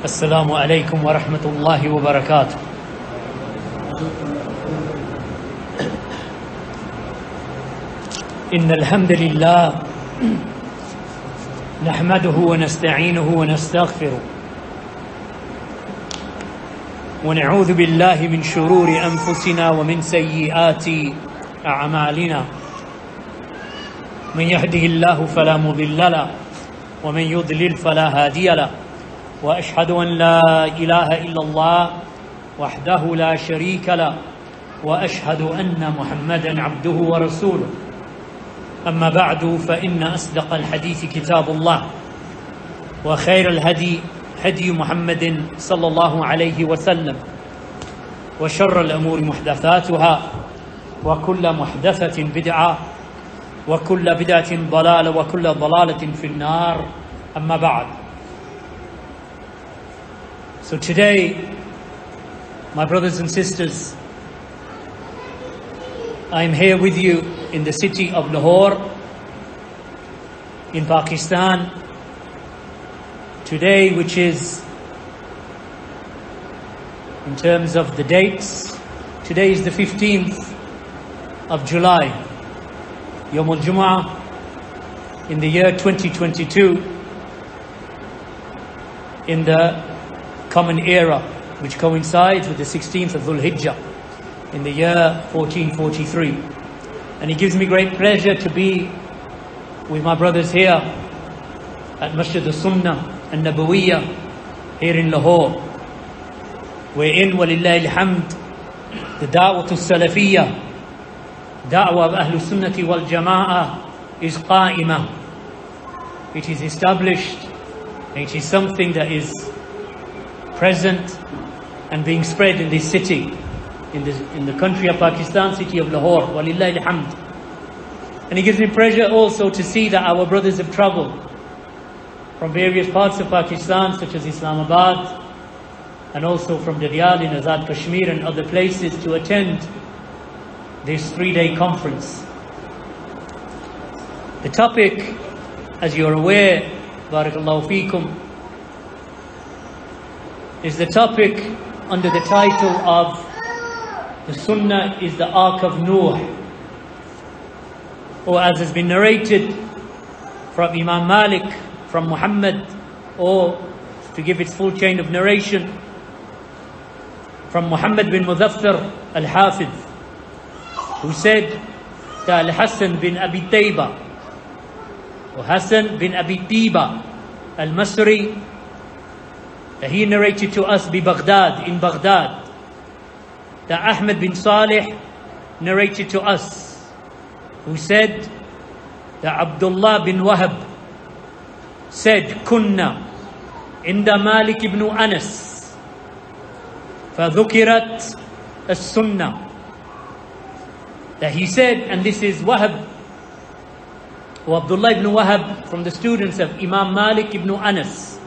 السلام عليكم ورحمة الله وبركاته. إن الحمد لله نحمده ونستعينه ونستغفره ونعوذ بالله من شرور أنفسنا ومن سيئات أعمالنا. من يهده الله فلا مضل له ومن يضلل فلا هادي له، وأشهد أن لا إله إلا الله وحده لا شريك له، وأشهد أن محمدا عبده ورسوله. أما بعد، فإن أصدق الحديث كتاب الله، وخير الهدي هدي محمد صلى الله عليه وسلم، وشر الأمور محدثاتها، وكل محدثة بدعة، وكل بدعة ضلالة، وكل ضلالة في النار. أما بعد. So today, my brothers and sisters, I am here with you in the city of Lahore, in Pakistan, today, which is, in terms of the dates, today is the 15th of July, Yawm al-Jum'ah, in the year 2022, in the Common Era, which coincides with the 16th of Dhul Hijjah, in the year 1443. And it gives me great pleasure to be with my brothers here at Masjid al-Sunnah al-Nabawiyya here in Lahore, wherein, walillahi alhamd, the Da'wah al-Salafiyya, Da'wah of Ahlul Sunnati wal Jama'ah, is qa'imah. It is established, and it is something that is present and being spread in this city, in the country of Pakistan, city of Lahore, walillahi alhamd. And it gives me pleasure also to see that our brothers have travelled from various parts of Pakistan, such as Islamabad, and also from Dadial in Azad Kashmir and other places, to attend this 3-day conference. The topic, as you're aware, barakallahu feekum, is the topic under the title of the Sunnah is the Ark of Nuh, or as has been narrated from Imam Malik, from Muhammad, or to give its full chain of narration, from Muhammad bin Muzaffar al-Hafidh, who said that Al-Hassan bin Abi Tayba, or Hassan bin Abi Tiba al-Masri, that he narrated to us in Baghdad, that Ahmad bin Salih narrated to us, who said that Abdullah bin Wahab said, Kunna inda Malik ibn Anas, فذكرت السنة. That he said, and this is Wahab, or Abdullah ibn Wahab, from the students of Imam Malik ibn Anas,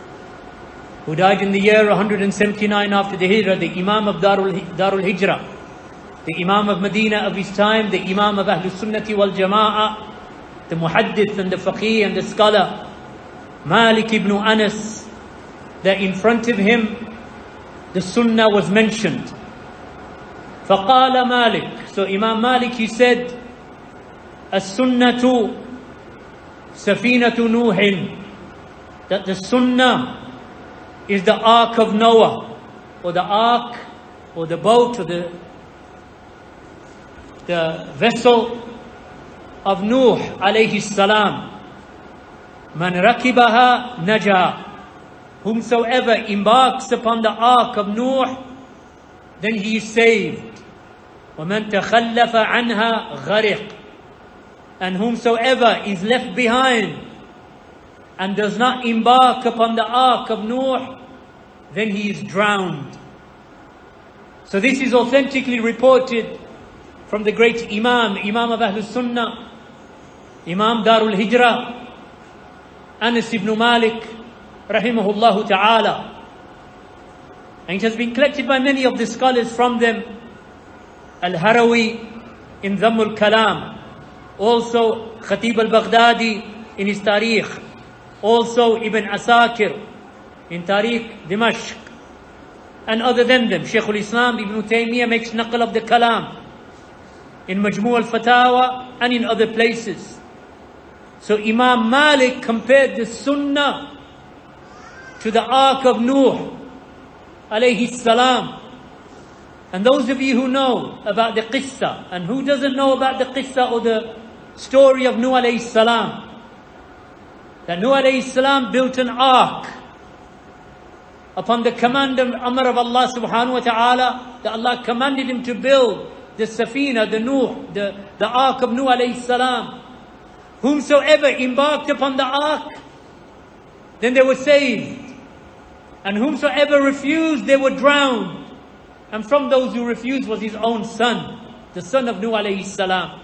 who died in the year 179 after the Hijrah, the Imam of Darul Hijrah, the Imam of Medina of his time, the Imam of Ahlul Sunnati wal Jama'ah, the Muhaddith and the Faqih and the scholar, Malik ibn Anas, that in front of him the Sunnah was mentioned. فَقَالَ Malik. So Imam Malik, he said, As-Sunnatu Safinatu Nuhin, that the Sunnah is the Ark of Noah, or the Ark, or the boat, or the vessel of Nuh alayhi salam. Man rakibaha naja. Whomsoever embarks upon the Ark of Nuh, then he is saved. وَمَنْ تَخَلَّفَ عَنْهَا غَرِقْ. And whomsoever is left behind and does not embark upon the Ark of Nuh, then he is drowned. So this is authentically reported from the great Imam of Ahlul Sunnah, Imam Darul Hijrah, Anas ibn Malik, rahimahullah ta'ala. And it has been collected by many of the scholars, from them Al-Harawi in Dhamm al-Kalam, also Khatib al-Baghdadi in his Tarikh, also Ibn Asakir in Tariq Dimashq, and other than them. Shaykh al-Islam Ibn Taymiyyah makes naql of the kalam in Majmu' al-Fatawa and in other places. So Imam Malik compared the Sunnah to the Ark of Nuh alayhi salam. And those of you who know about the qissa, and who doesn't know about the qissa or the story of Nuh alayhi salam, that Nuh alayhi salam built an ark upon the command and amr of Allah subhanahu wa ta'ala, that Allah commanded him to build the Safina, the Nuh, the ark of Nuh alayhi salam. Whomsoever embarked upon the ark, then they were saved. And whomsoever refused, they were drowned. And from those who refused was his own son, the son of Nuh alayhi salam.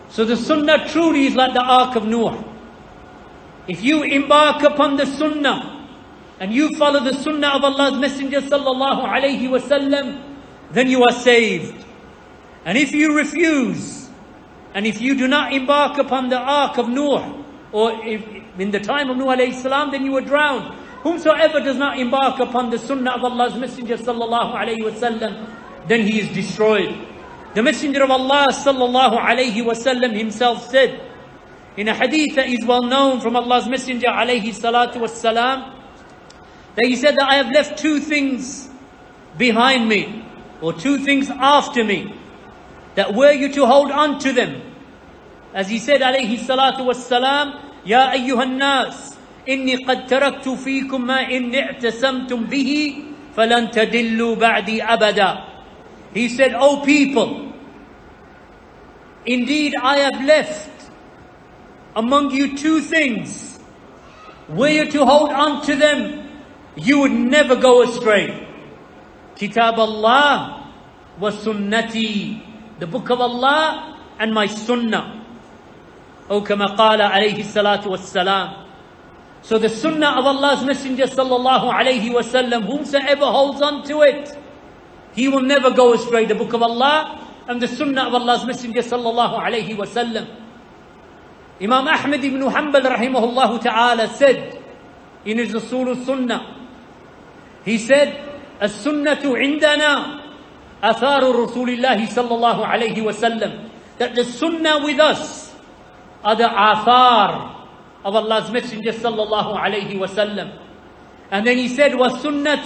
So the Sunnah truly is like the ark of Nuh. If you embark upon the Sunnah and you follow the Sunnah of Allah's Messenger sallallahu alayhi wasallam, then you are saved. And if you refuse, and if you do not embark upon the ark of Nuh, or if in the time of Nuh alayhi salam, then you are drowned. Whomsoever does not embark upon the Sunnah of Allah's Messenger sallallahu alayhi wasallam, then he is destroyed. The Messenger of Allah sallallahu alayhi wasallam himself said, in a hadith that is well known from Allah's Messenger alayhi salatu wassalam, that he said that I have left two things behind me, or two things after me, that were you to hold on to them, as he said alayhi salatu wassalam, Ya ayyuhan nas, inni qad taraktu fikum ma in i'tasamtum bihi falan tadillu ba'di abada. He said, O people, indeed I have left among you two things. Were you to hold on to them, you would never go astray. Kitab Allah wa sunnati, the book of Allah and my sunnah. O kama qala alayhi salatu wassalam. So the Sunnah of Allah's Messenger sallallahu alayhi wasallam, whomsoever holds on to it, he will never go astray. The book of Allah and the Sunnah of Allah's Messenger sallallahu alayhi wasallam. Imam Ahmad ibn Hanbal rahimahullah ta'ala said in his Usul al-Sunnah, he said, As-Sunnatu indana atharu Rasulillahi sallallahu alayhi wasallam, that the Sunnah with us are the athar of Allah's Messenger sallallahu alayhi wasallam. And then he said, وَالسُنَّةُ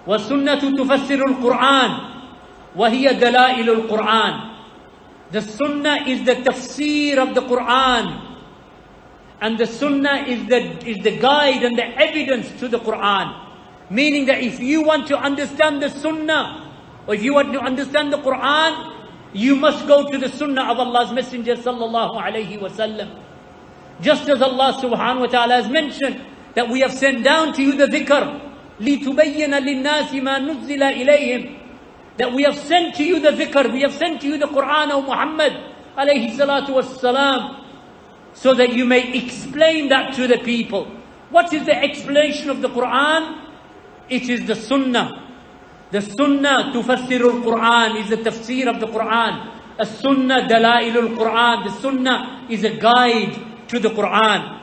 تُفَسِّرُ الْقُرْآنِ وَهِيَ دَلَائِلُ الْقُرْآنِ. The Sunnah is the tafsir of the Quran, and the Sunnah is the guide and the evidence to the Quran. Meaning that if you want to understand the Sunnah, or if you want to understand the Quran, you must go to the Sunnah of Allah's Messenger sallallahu alayhi wasallam. Just as Allah subhanahu wa ta'ala has mentioned that we have sent down to you the dhikr, لِتُبَيِّنَ لِلنَّاسِ مَا نُزِّلَ إِلَيْهِمْ, that we have sent to you the dhikr, we have sent to you the Quran, O Muhammad alayhi salatu wassalam, so that you may explain that to the people. What is the explanation of the Quran? It is the Sunnah. The Sunnah tufassirul Quran, is the tafsir of the Quran. The Sunnah dalailul Quran. The Sunnah is a guide to the Quran.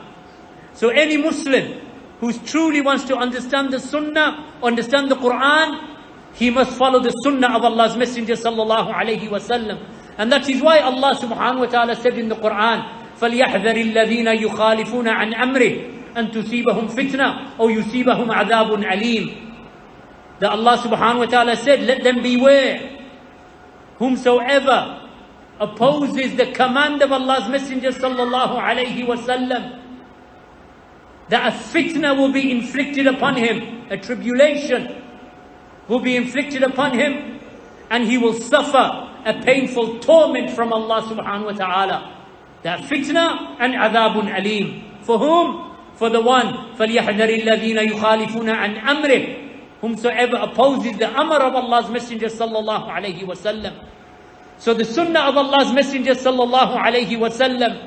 So any Muslim who truly wants to understand the Sunnah, understand the Quran, he must follow the Sunnah of Allah's Messenger sallallahu alayhi wasallam. And that is why Allah subhanahu wa ta'ala said in the Quran, فَلْيَحْذَرِ الَّذِينَ يُخَالِفُونَ عَنْ أَمْرِهِ أَن تُصِيبَهُمْ فِتْنَةٌ أَوْ يُصِيبَهُمْ عَذَابٌ أَلِيمٌ. That Allah subhanahu wa ta'ala said, let them beware whomsoever opposes the command of Allah's Messenger sallallahu alayhi wasallam, that a fitna will be inflicted upon him, a tribulation will be inflicted upon him, and he will suffer a painful torment from Allah subhanahu wa ta'ala. That fitna and adhabun alim. For whom? For the one, فَلْيَحْذَرِ الَّذِينَ يُخَالِفُونَ عَنْ أَمْرِهِ, whomsoever opposes the amr of Allah's Messenger sallallahu alayhi wasallam. So the Sunnah of Allah's Messenger sallallahu alayhi wasallam,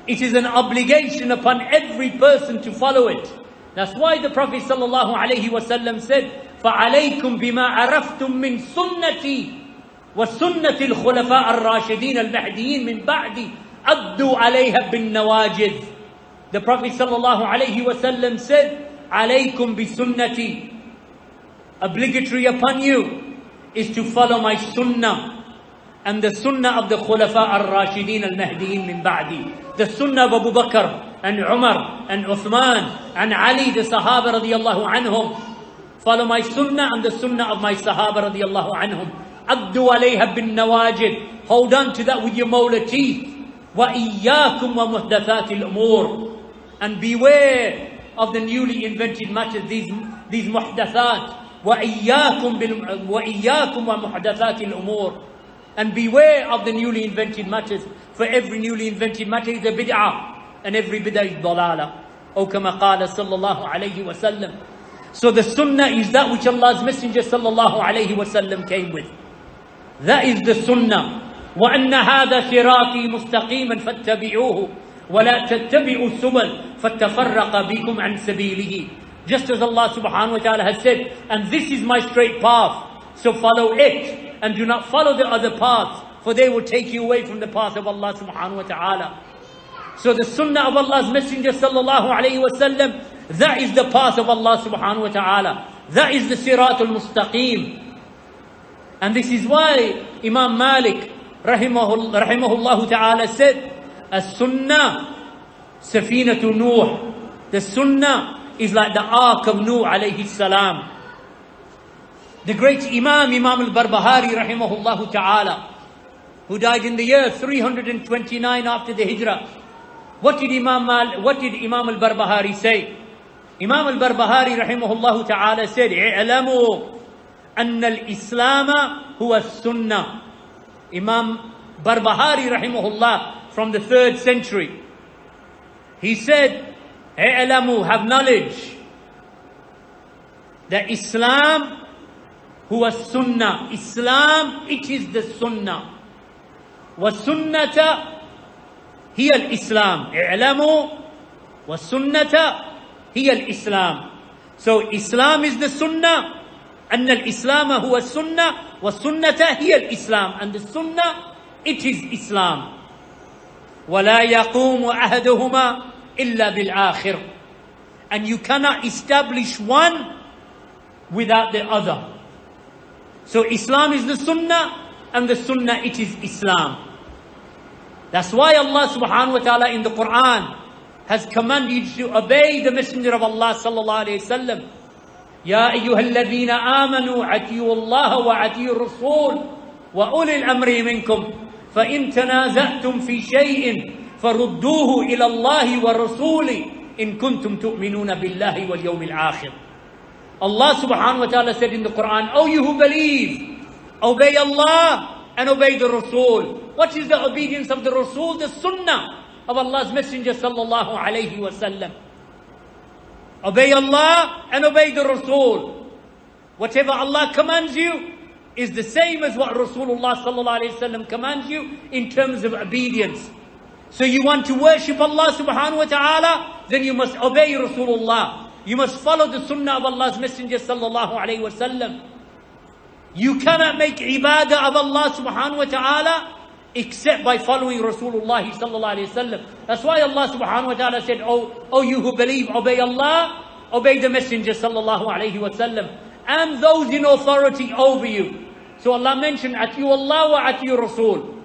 it is an obligation upon every person to follow it. That's why the Prophet sallallahu alayhi wasallam said, فَعَلَيْكُمْ بِمَا عَرَفْتُم مِّن سُنَّتِي وَسُنَّةِ الْخُلَفَاءِ الرَّاشِدِينَ الْمَهْدِيِّينَ مِن بَعْدِي عَضُّوا عَلَيْهَا بِالنَّوَاجِذِ. The Prophet sallallahu alaihi wasallam said, "Alaykum bi sunnati." Obligatory upon you is to follow my sunnah and the sunnah of the Khulafa al-Rashideen al-Mahdiyin min ba'di. The sunnah of Abu Bakr and Umar and Uthman and Ali, the Sahaba radiyallahu anhum. Follow my sunnah and the sunnah of my Sahaba radiyallahu anhum. Addu alayha bin nawajid. Hold on to that with your molar teeth. Wa iyyakum wa muhdathatil umur. And beware of the newly invented matters, these muhdathat. Wa iyyakum wa muhdathatil umur. And beware of the newly invented matters. For every newly invented matter is a bid'ah. And every bid'ah is dalala. O kama qala sallallahu alayhi wa sallam. So the sunnah is that which Allah's Messenger sallallahu alayhi wa sallam came with. That is the sunnah. وَأَنَّ هَذَا صِرَاطِي مُسْتَقِيمًا فَاتَّبِعُوهُ وَلَا تَتَّبِعُوا السُّبُلَ فَتَفَرَّقَ بِكُمْ عَنْ سَبِيلِهِ. Just as Allah subhanahu wa ta'ala has said, and this is my straight path, so follow it, and do not follow the other paths, for they will take you away from the path of Allah subhanahu wa ta'ala. So the sunnah of Allah's Messenger sallallahu alayhi wa sallam, that is the path of Allah subhanahu wa ta'ala. That is the Siratul Mustaqim. And this is why Imam Malik rahimahullah ta'ala said, As-Sunnah Safinatu Nuh. The Sunnah is like the Ark of Nuh alayhi salam. The great Imam al-Barbahari rahimahullah ta'ala, who died in the year 329 after the Hijrah. What did Imam al-Barbahari say? Imam al-Barbahari rahimahullah ta'ala said, "I'lamu anna al-Islam huwa as-Sunnah." Imam Barbahari rahimahullah from the 3rd century. He said, "I'lamu, have knowledge, that Islam huwa as-Sunnah. Islam, it is the Sunnah. Wa sunnata hiya al-Islam. I'lamu wa sunnata hiya al-Islam." So Islam is the Sunnah. أن الإسلام هو السنة والسنة هي الإسلام. And the Sunnah, it is Islam. ولا يقوم أحدهما إلا بالآخر. And you cannot establish one without the other. So Islam is the Sunnah, and the Sunnah, it is Islam. That's why Allah subhanahu wa ta'ala in the Quran has commanded you to obey the Messenger of Allah sallallahu alayhi wa sallam. يا أيها الذين آمنوا أطيعوا الله وأطيعوا الرسول وأولي الأمر منكم فإن تنازعتم في شيء فردوه إلى الله والرسول إن كنتم تؤمنون بالله واليوم الآخر. Allah subhanahu wa ta'ala said in the Quran, "O you who believe, obey Allah and obey the Rasul." What is the obedience of the Rasul? The Sunnah of Allah's Messenger sallallahu alayhi wa sallam. Obey Allah and obey the Rasul. Whatever Allah commands you is the same as what Rasulullah sallallahu alayhi wa sallam commands you in terms of obedience. So you want to worship Allah subhanahu wa ta'ala, then you must obey Rasulullah. You must follow the Sunnah of Allah's Messenger sallallahu alayhi wa sallam. You cannot make ibadah of Allah subhanahu wa ta'ala except by following Rasulullah sallallahu alayhi wa sallam. That's why Allah subhanahu wa ta'ala said, "Oh you who believe, obey Allah, obey the Messenger sallallahu alayhi wa sallam, and those in authority over you." So Allah mentioned, "Ati'u Allah wa ati'u Rasul."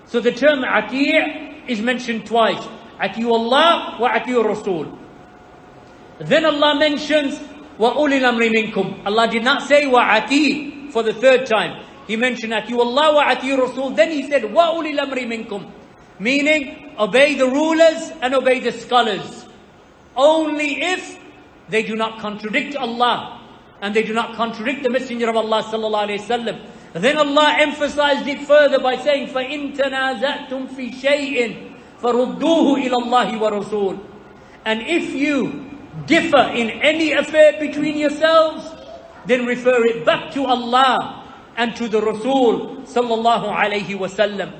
So the term ati' is mentioned twice. "Ati'u Allah wa ati'u Rasul." Then Allah mentions, "Wa ulil amri minkum." Allah did not say wa ati' for the 3rd time. He mentioned Ati'u Allah wa Ati'u Rasul. Then he said, "Wa ulil amri minkum." Meaning, obey the rulers and obey the scholars. Only if they do not contradict Allah and they do not contradict the Messenger of Allah sallallahu alayhi wa sallam. Then Allah emphasized it further by saying, فَإِن تَنَازَعْتُمْ فِي شَيْءٍ فَرُدُّوهُ إِلَى اللَّهِ وَرَسُولِ. And if you differ in any affair between yourselves, then refer it back to Allah and to the Rasul sallallahu alayhi wa sallam.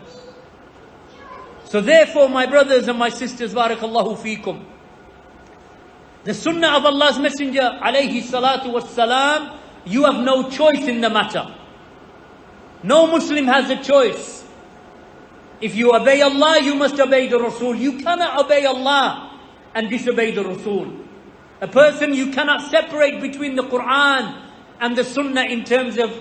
So therefore, my brothers and my sisters, barakallahu feekum, the Sunnah of Allah's Messenger alayhi salatu wassalam, you have no choice in the matter. No Muslim has a choice. If you obey Allah, you must obey the Rasul. You cannot obey Allah and disobey the Rasul. A person, you cannot separate between the Quran and the Sunnah in terms of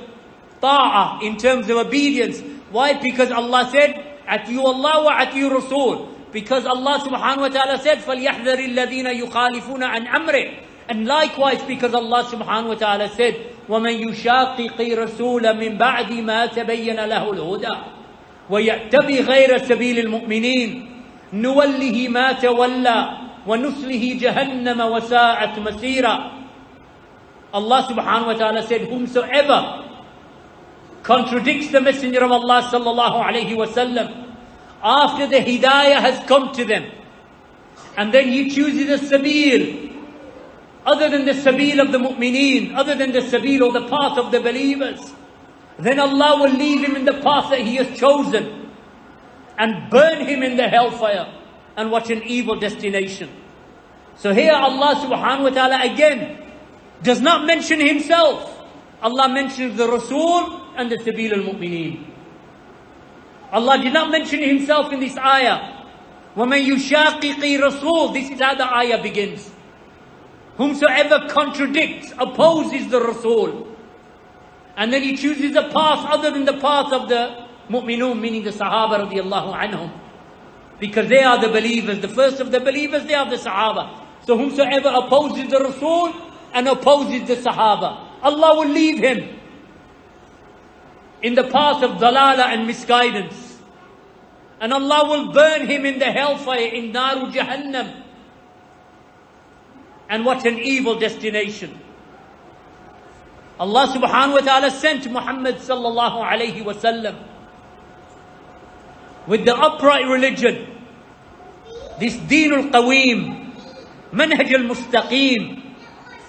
ta'ah, in terms of obedience. Why? Because Allah said, Atiyu Allah wa atiyu Rasul. Because Allah subhanahu wa ta'ala said, فَلْيَحْذَرِ الَّذِينَ يُخَالِفُونَ عَنْ أَمْرِهِ. And likewise, because Allah subhanahu wa ta'ala said, وَمَنْ يُشَاقِقِ رَسُولَ مِنْ بَعْدِ مَا تَبَيَّنَ لَهُ الْهُدَى وَيَأْتَبِ غَيْرَ سَبِيلِ الْمُؤْمِنِينَ نُوَلِّهِ مَا تَوَلَّى وَنُصْلِهِ جَهَنَّمَ وَسَاءَتْ مَصِيرًا. Allah subhanahu wa ta'ala said, whomsoever contradicts the Messenger of Allah sallallahu alayhi wa sallam after the hidayah has come to them, and then he chooses a sabil other than the sabil of the mu'mineen, other than the sabil or the path of the believers, then Allah will leave him in the path that he has chosen and burn him in the hellfire. And what an evil destination. So here Allah subhanahu wa ta'ala again does not mention himself. Allah mentions the Rasul and the sabil al-mu'mineen. Allah did not mention himself in this ayah. وَمَنْ يُشَاقِقِ رَسُولٍ. This is how the ayah begins. Whomsoever contradicts, opposes the Rasul, and then he chooses a path other than the path of the mu'minun, meaning the Sahaba radiallahu anhum, because they are the believers, the first of the believers, they are the Sahaba. So whomsoever opposes the Rasul and opposes the Sahaba, Allah will leave him in the path of dalala and misguidance, and Allah will burn him in the hellfire, in Naru Jahannam. And what an evil destination. Allah subhanahu wa ta'ala sent Muhammad sallallahu alayhi wa sallam with the upright religion, this Deenul Qaweem, Manhaj al-Mustaqim,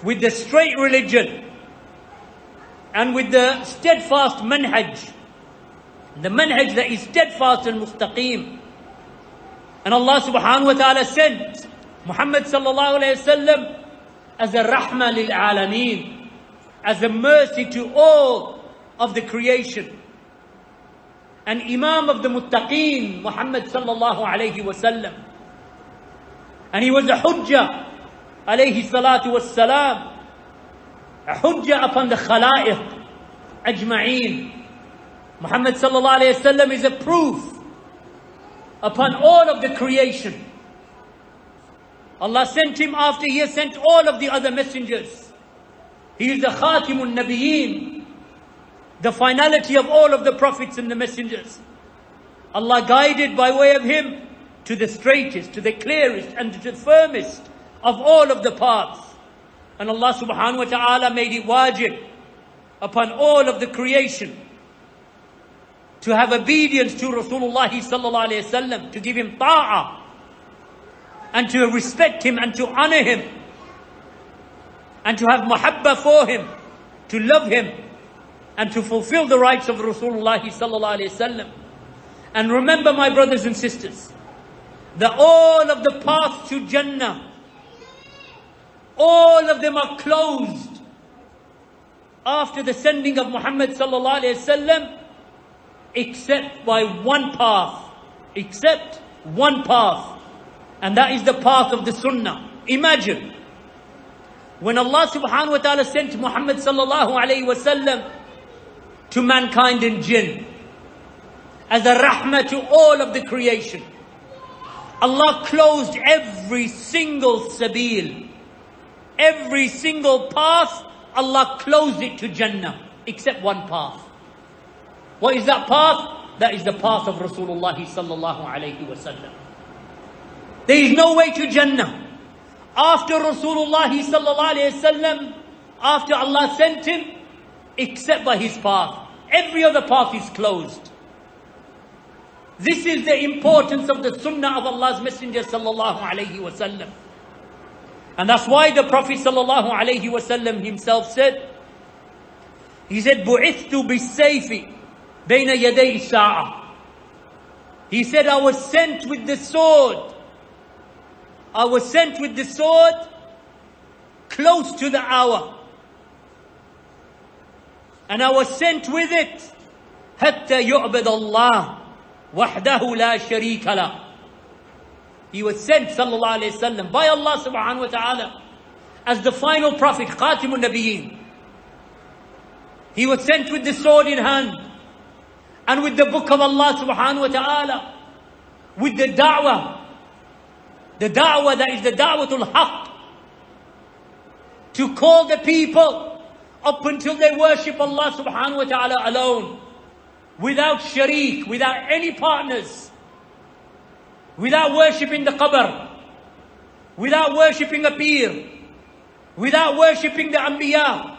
with the straight religion and with the steadfast manhaj, the manhaj that is steadfast and mustaqim. And Allah subhanahu wa ta'ala sent Muhammad sallallahu alayhi wa sallam as a rahmah lil alameen, as a mercy to all of the creation. An imam of the muttaqeen, Muhammad sallallahu alayhi wa sallam. And he was a hujjah, alayhi salatu was salam, a hujjah upon the khalaiq ajma'een. Muhammad sallallahu alayhi wa sallam is a proof upon all of the creation. Allah sent him after he has sent all of the other messengers. He is the Khatimun Nabiyeen, the finality of all of the prophets and the messengers. Allah guided by way of him to the straightest, to the clearest, and to the firmest of all of the paths. And Allah subhanahu wa ta'ala made it wajib upon all of the creation to have obedience to Rasulullah sallallahu alayhi wa sallam, to give him ta'ah, and to respect him and to honor him, and to have muhabba for him, to love him, and to fulfill the rights of Rasulullah sallallahu alayhi wa sallam. And remember, my brothers and sisters, that all of the paths to Jannah, all of them are closed after the sending of Muhammad sallallahu alayhi wa sallam, except by one path, except one path. And that is the path of the Sunnah. Imagine, when Allah subhanahu wa ta'ala sent Muhammad sallallahu alayhi wa sallam to mankind and jinn, as a rahmah to all of the creation, Allah closed every single sabil, every single path, Allah closed it to Jannah, except one path. What is that path? That is the path of Rasulullah sallallahu alayhi wa sallam. There is no way to Jannah after Rasulullah sallallahu alayhi wa sallam, after Allah sent him, except by his path. Every other path is closed. This is the importance of the Sunnah of Allah's Messenger sallallahu alayhi wa sallam. And that's why the Prophet sallallahu alayhi wa sallam himself said, he said, بُعِثْتُ بِالسَّيْفِ بَيْنَ يَدَيْ السَّاعَةِ. He said, I was sent with the sword. I was sent with the sword close to the hour. And I was sent with it حَتَّى يُعْبَدَ اللَّهِ وَحْدَهُ لَا شَرِيكَ لَهُ. He was sent, sallallahu alayhi wasallam, by Allah subhanahu wa ta'ala as the final prophet, Khatimun Nabiyyin. He was sent with the sword in hand and with the book of Allah subhanahu wa ta'ala, with the da'wah that is the da'watul haqq, to call the people up until they worship Allah subhanahu wa ta'ala alone, without sharik, without any partners, without worshipping the qabr, without worshipping a peer, without worshipping the anbiya,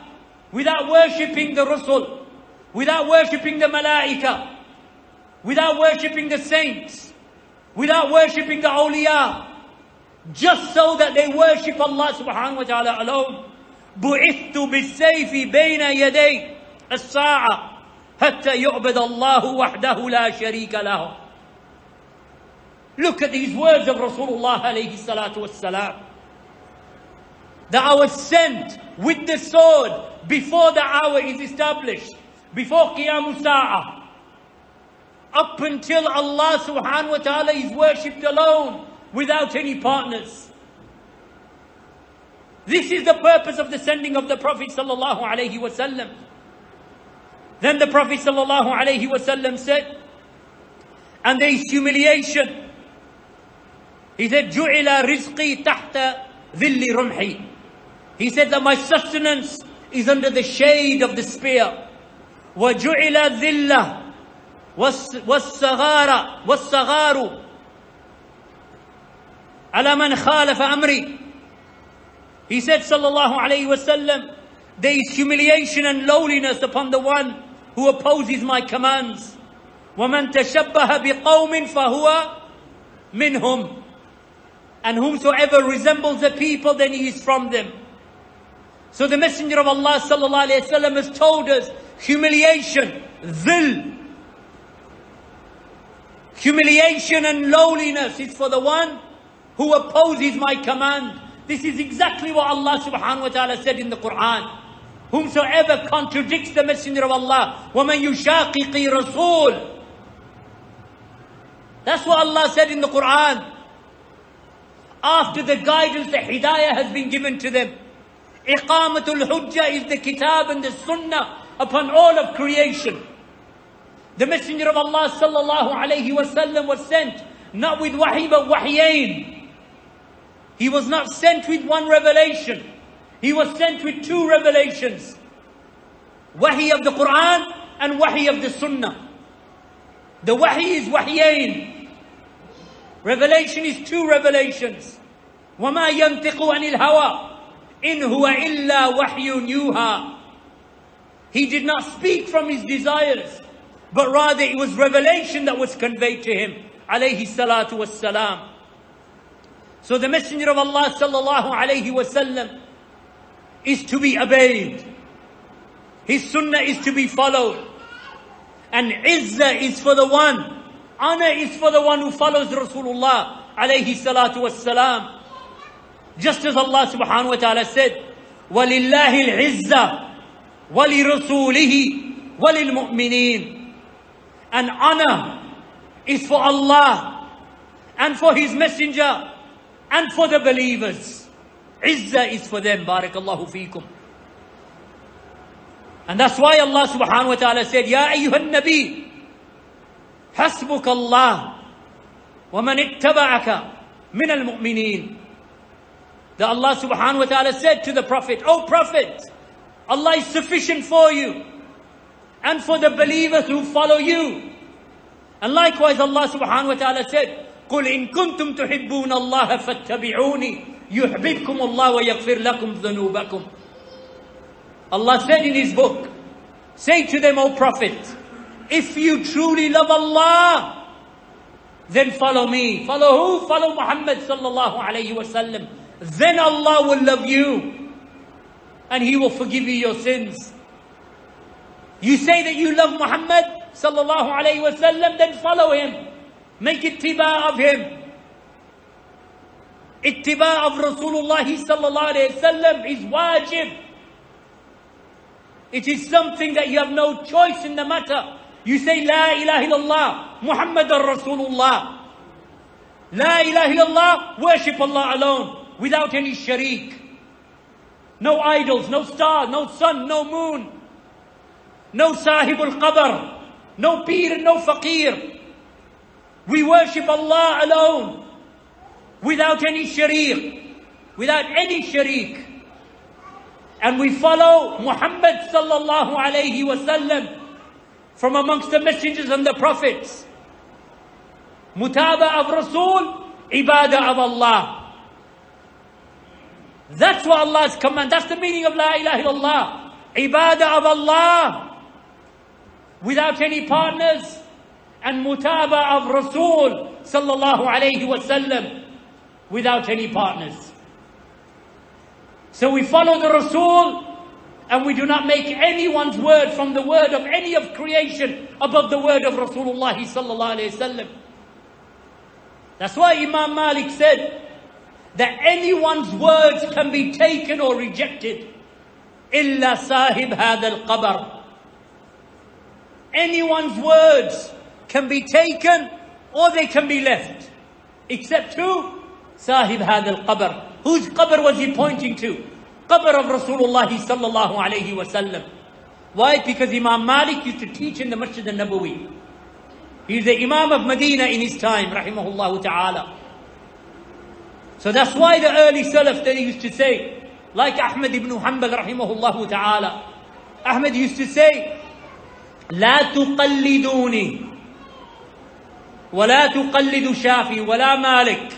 without worshipping the rusul, without worshipping the malaika, without worshipping the saints, without worshipping the awliya, just so that they worship Allah subhanahu wa ta'ala alone. بُعِثْتُ بِالسَّيْفِ بَيْنَ يَدَيْ السَّاعَةِ حَتَّى يُعْبَدَ اللَّهُ وَحْدَهُ لَا شَرِيكَ لَهُ. Look at these words of Rasulullah alayhi salatu wassalam, that I was sent with the sword before the hour is established, before Qiyamus Sa'ah, up until Allah subhanahu wa ta'ala is worshipped alone, without any partners. This is the purpose of the sending of the Prophet sallallahu alayhi wasallam. Then the Prophet sallallahu alayhi wasallam said, and there is humiliation. He said, جُعِلَ رِزْقِي تَحْتَ ذِلِّ رُمْحِي. He said that my sustenance is under the shade of the spear. وَجُعِلَ ذِلَّ وَالصَّغَارُ عَلَى مَنْ خَالَفَ أَمْرِي. He said, sallallahu alayhi wasallam, there is humiliation and lowliness upon the one who opposes my commands. وَمَنْ تَشَبَّهَ بِقَوْمٍ فَهُوَ مِنْهُمْ. And whomsoever resembles a people, then he is from them. So the Messenger of Allah sallallahu alayhi wasallam has told us humiliation, dhil, humiliation and lowliness is for the one who opposes my command. This is exactly what Allah subhanahu wa ta'ala said in the Quran. Whomsoever contradicts the Messenger of Allah, وَمَنْ يُشَاقِقِ رَسُولٍ. That's what Allah said in the Quran. After the guidance, the hidayah has been given to them. Iqamatul hujjah is the kitab and the sunnah upon all of creation. The Messenger of Allah sallallahu alayhi wasallam was sent not with wahi but wahyain. He was not sent with one revelation. He was sent with two revelations. Wahi of the Quran and wahi of the sunnah. The wahi is wahyain. Revelation is two revelations. وَمَا يَنْتِقُ عَنِ الْهَوَىٰ إِنْ هُوَ إِلَّا وَحْيٌ يُوحَىٰ. He did not speak from his desires, but rather it was revelation that was conveyed to him, alayhi salatu wassalam. So the Messenger of Allah sallallahu alayhi wasallam is to be obeyed. His sunnah is to be followed. And izzah is for the one, honor is for the one who follows Rasulullah alayhi salatu wassalam. Just as Allah subhanahu wa ta'ala said, وَلِلَّهِ الْعِزَّةِ وَلِرَسُولِهِ وَلِلْمُؤْمِنِينَ. And honor is for Allah and for His Messenger and for the believers. Izzah is for them. Barakallahu feekum. And that's why Allah subhanahu wa ta'ala said, Ya ayyuhan nabi, hasbuka Allah, wa man ittaba'aka min al-mu'mineen. That Allah subhanahu wa ta'ala said to the Prophet, O Prophet, Allah is sufficient for you and for the believers who follow you. And likewise Allah subhanahu wa ta'ala said, قُلْ إِن كُنْتُمْ تُحِبُّونَ اللَّهَ فَاتَّبِعُونِي يُحْبِبْكُمُ اللَّهُ وَيَغْفِرْ لَكُمْ ذُنُوبَكُمْ. Allah said in His book, say to them, O Prophet, if you truly love Allah, then follow me. Follow who? Follow Muhammad sallallahu alayhi wa sallam. Then Allah will love you and He will forgive you your sins. You say that you love Muhammad sallallahu alayhi wa sallam, then follow him. Make ittiba of him. Ittiba of Rasulullah sallallahu alayhi wa sallam is wajib. It is something that you have no choice in the matter. You say La ilaha illallah Muhammadur Rasulullah. La ilaha illallah, worship Allah alone, without any sharik. No idols, no stars, no sun, no moon. No sahibul qabr, no peer, no faqir. We worship Allah alone, without any sharik, without any sharik. And we follow Muhammad sallallahu alayhi wasallam from amongst the messengers and the prophets. Mutaba of Rasul, ibadah of Allah. That's what Allah's command. That's the meaning of La ilaha illallah. Ibadah of Allah, without any partners, and mutaba of Rasul sallallahu alayhi wasallam, without any partners. So we follow the Rasul, and we do not make anyone's word from the word of any of creation above the word of Rasulullah sallallahu alayhi wasallam. That's why Imam Malik said that anyone's words can be taken or rejected. Illa sahib hadha al-qabr. Anyone's words can be taken or they can be left. Except who? Sahib hadha al-qabr. Whose qabr was he pointing to? Qabr of Rasulullah sallallahu alayhi wasallam. Why? Because Imam Malik used to teach in the Masjid al-Nabawi. He's the Imam of Medina in his time, rahimahullah ta'ala. So that's why the early Salaf, they used to say, like Ahmad ibn Hanbal rahimahullah ta'ala. Ahmad used to say, لا تقلدوني ولا تقلد شافي ولا مالك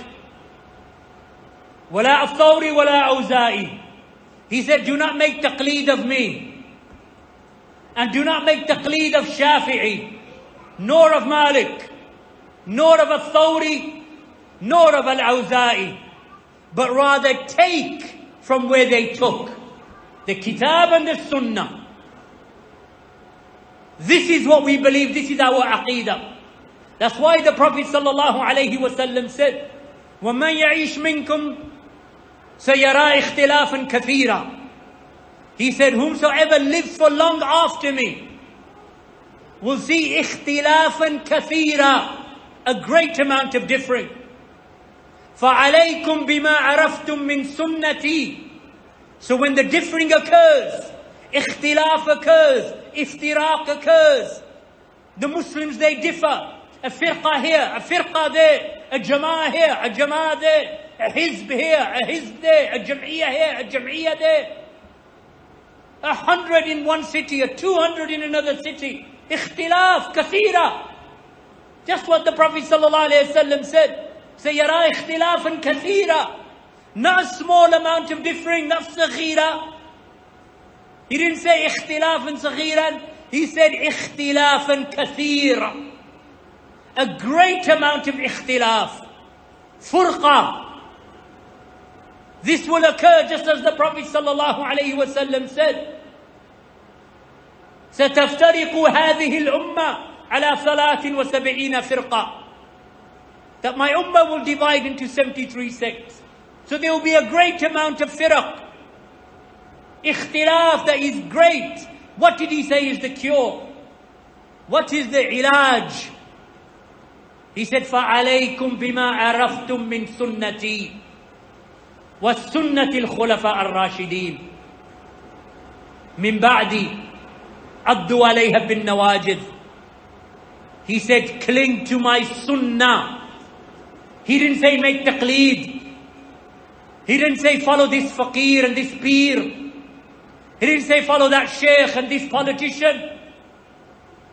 ولا الثوري ولا أوزائي. He said, do not make taqleed of me, and do not make taqleed of Shafi'i, nor of Malik, nor of al-Thawri, nor of al-Awza'i, but rather take from where they took, the Kitab and the Sunnah. This is what we believe, this is our aqeedah. That's why the Prophet sallallahu alayhi wasallam said, وَمَنْ يَعِيشْ مِنْكُمْ سَيَرَى اخْتِلَافًا كَثِيرًا. He said, whomsoever lives for long after me will see اختلافا كثيرا, a great amount of differing. فَعَلَيْكُمْ بِمَا عَرَفْتُم مِّن سُنَّتِي. So when the differing occurs, اختلاف occurs, iftiraq occurs, the Muslims, they differ. A firqa here, a firqa there, a jama'ah here, a jama'ah there, a hizb here, a hizb there, a jam'iyah here, a jam'iyah there. 100 in one city, a 200 in another city. اختلاف كثيرة. Just what the Prophet sallallahu alaihi wasallam said. سيرى اختلافا كثيرا. Not a small amount of differing, not صغيرة. He didn't say اختلافا صغيرا. He said اختلافا كثيرا. A great amount of اختلاف. فرقة. This will occur just as the Prophet sallallahu alaihi wasallam said. ستفترق هذه الأمة على 73 فرقة. That my ummah will divide into 73 sects. So there will be a great amount of firq. Ikhtilaf, that is great. What did he say is the cure? What is the ilaj? He said, فَعَلَيْكُمْ بِمَا عَرَفْتُم مِّن سُنَّتِي وَالسُّنَّةِ الْخُلَفَاءِ الرَّاشِدِينَ مِن بَعْدِي عَضُّوا عَلَيْهَا بِالنَّوَاجِذِ. He said, cling to my sunnah. He didn't say make taqleed. He didn't say follow this faqir and this peer. He didn't say follow that sheikh and this politician.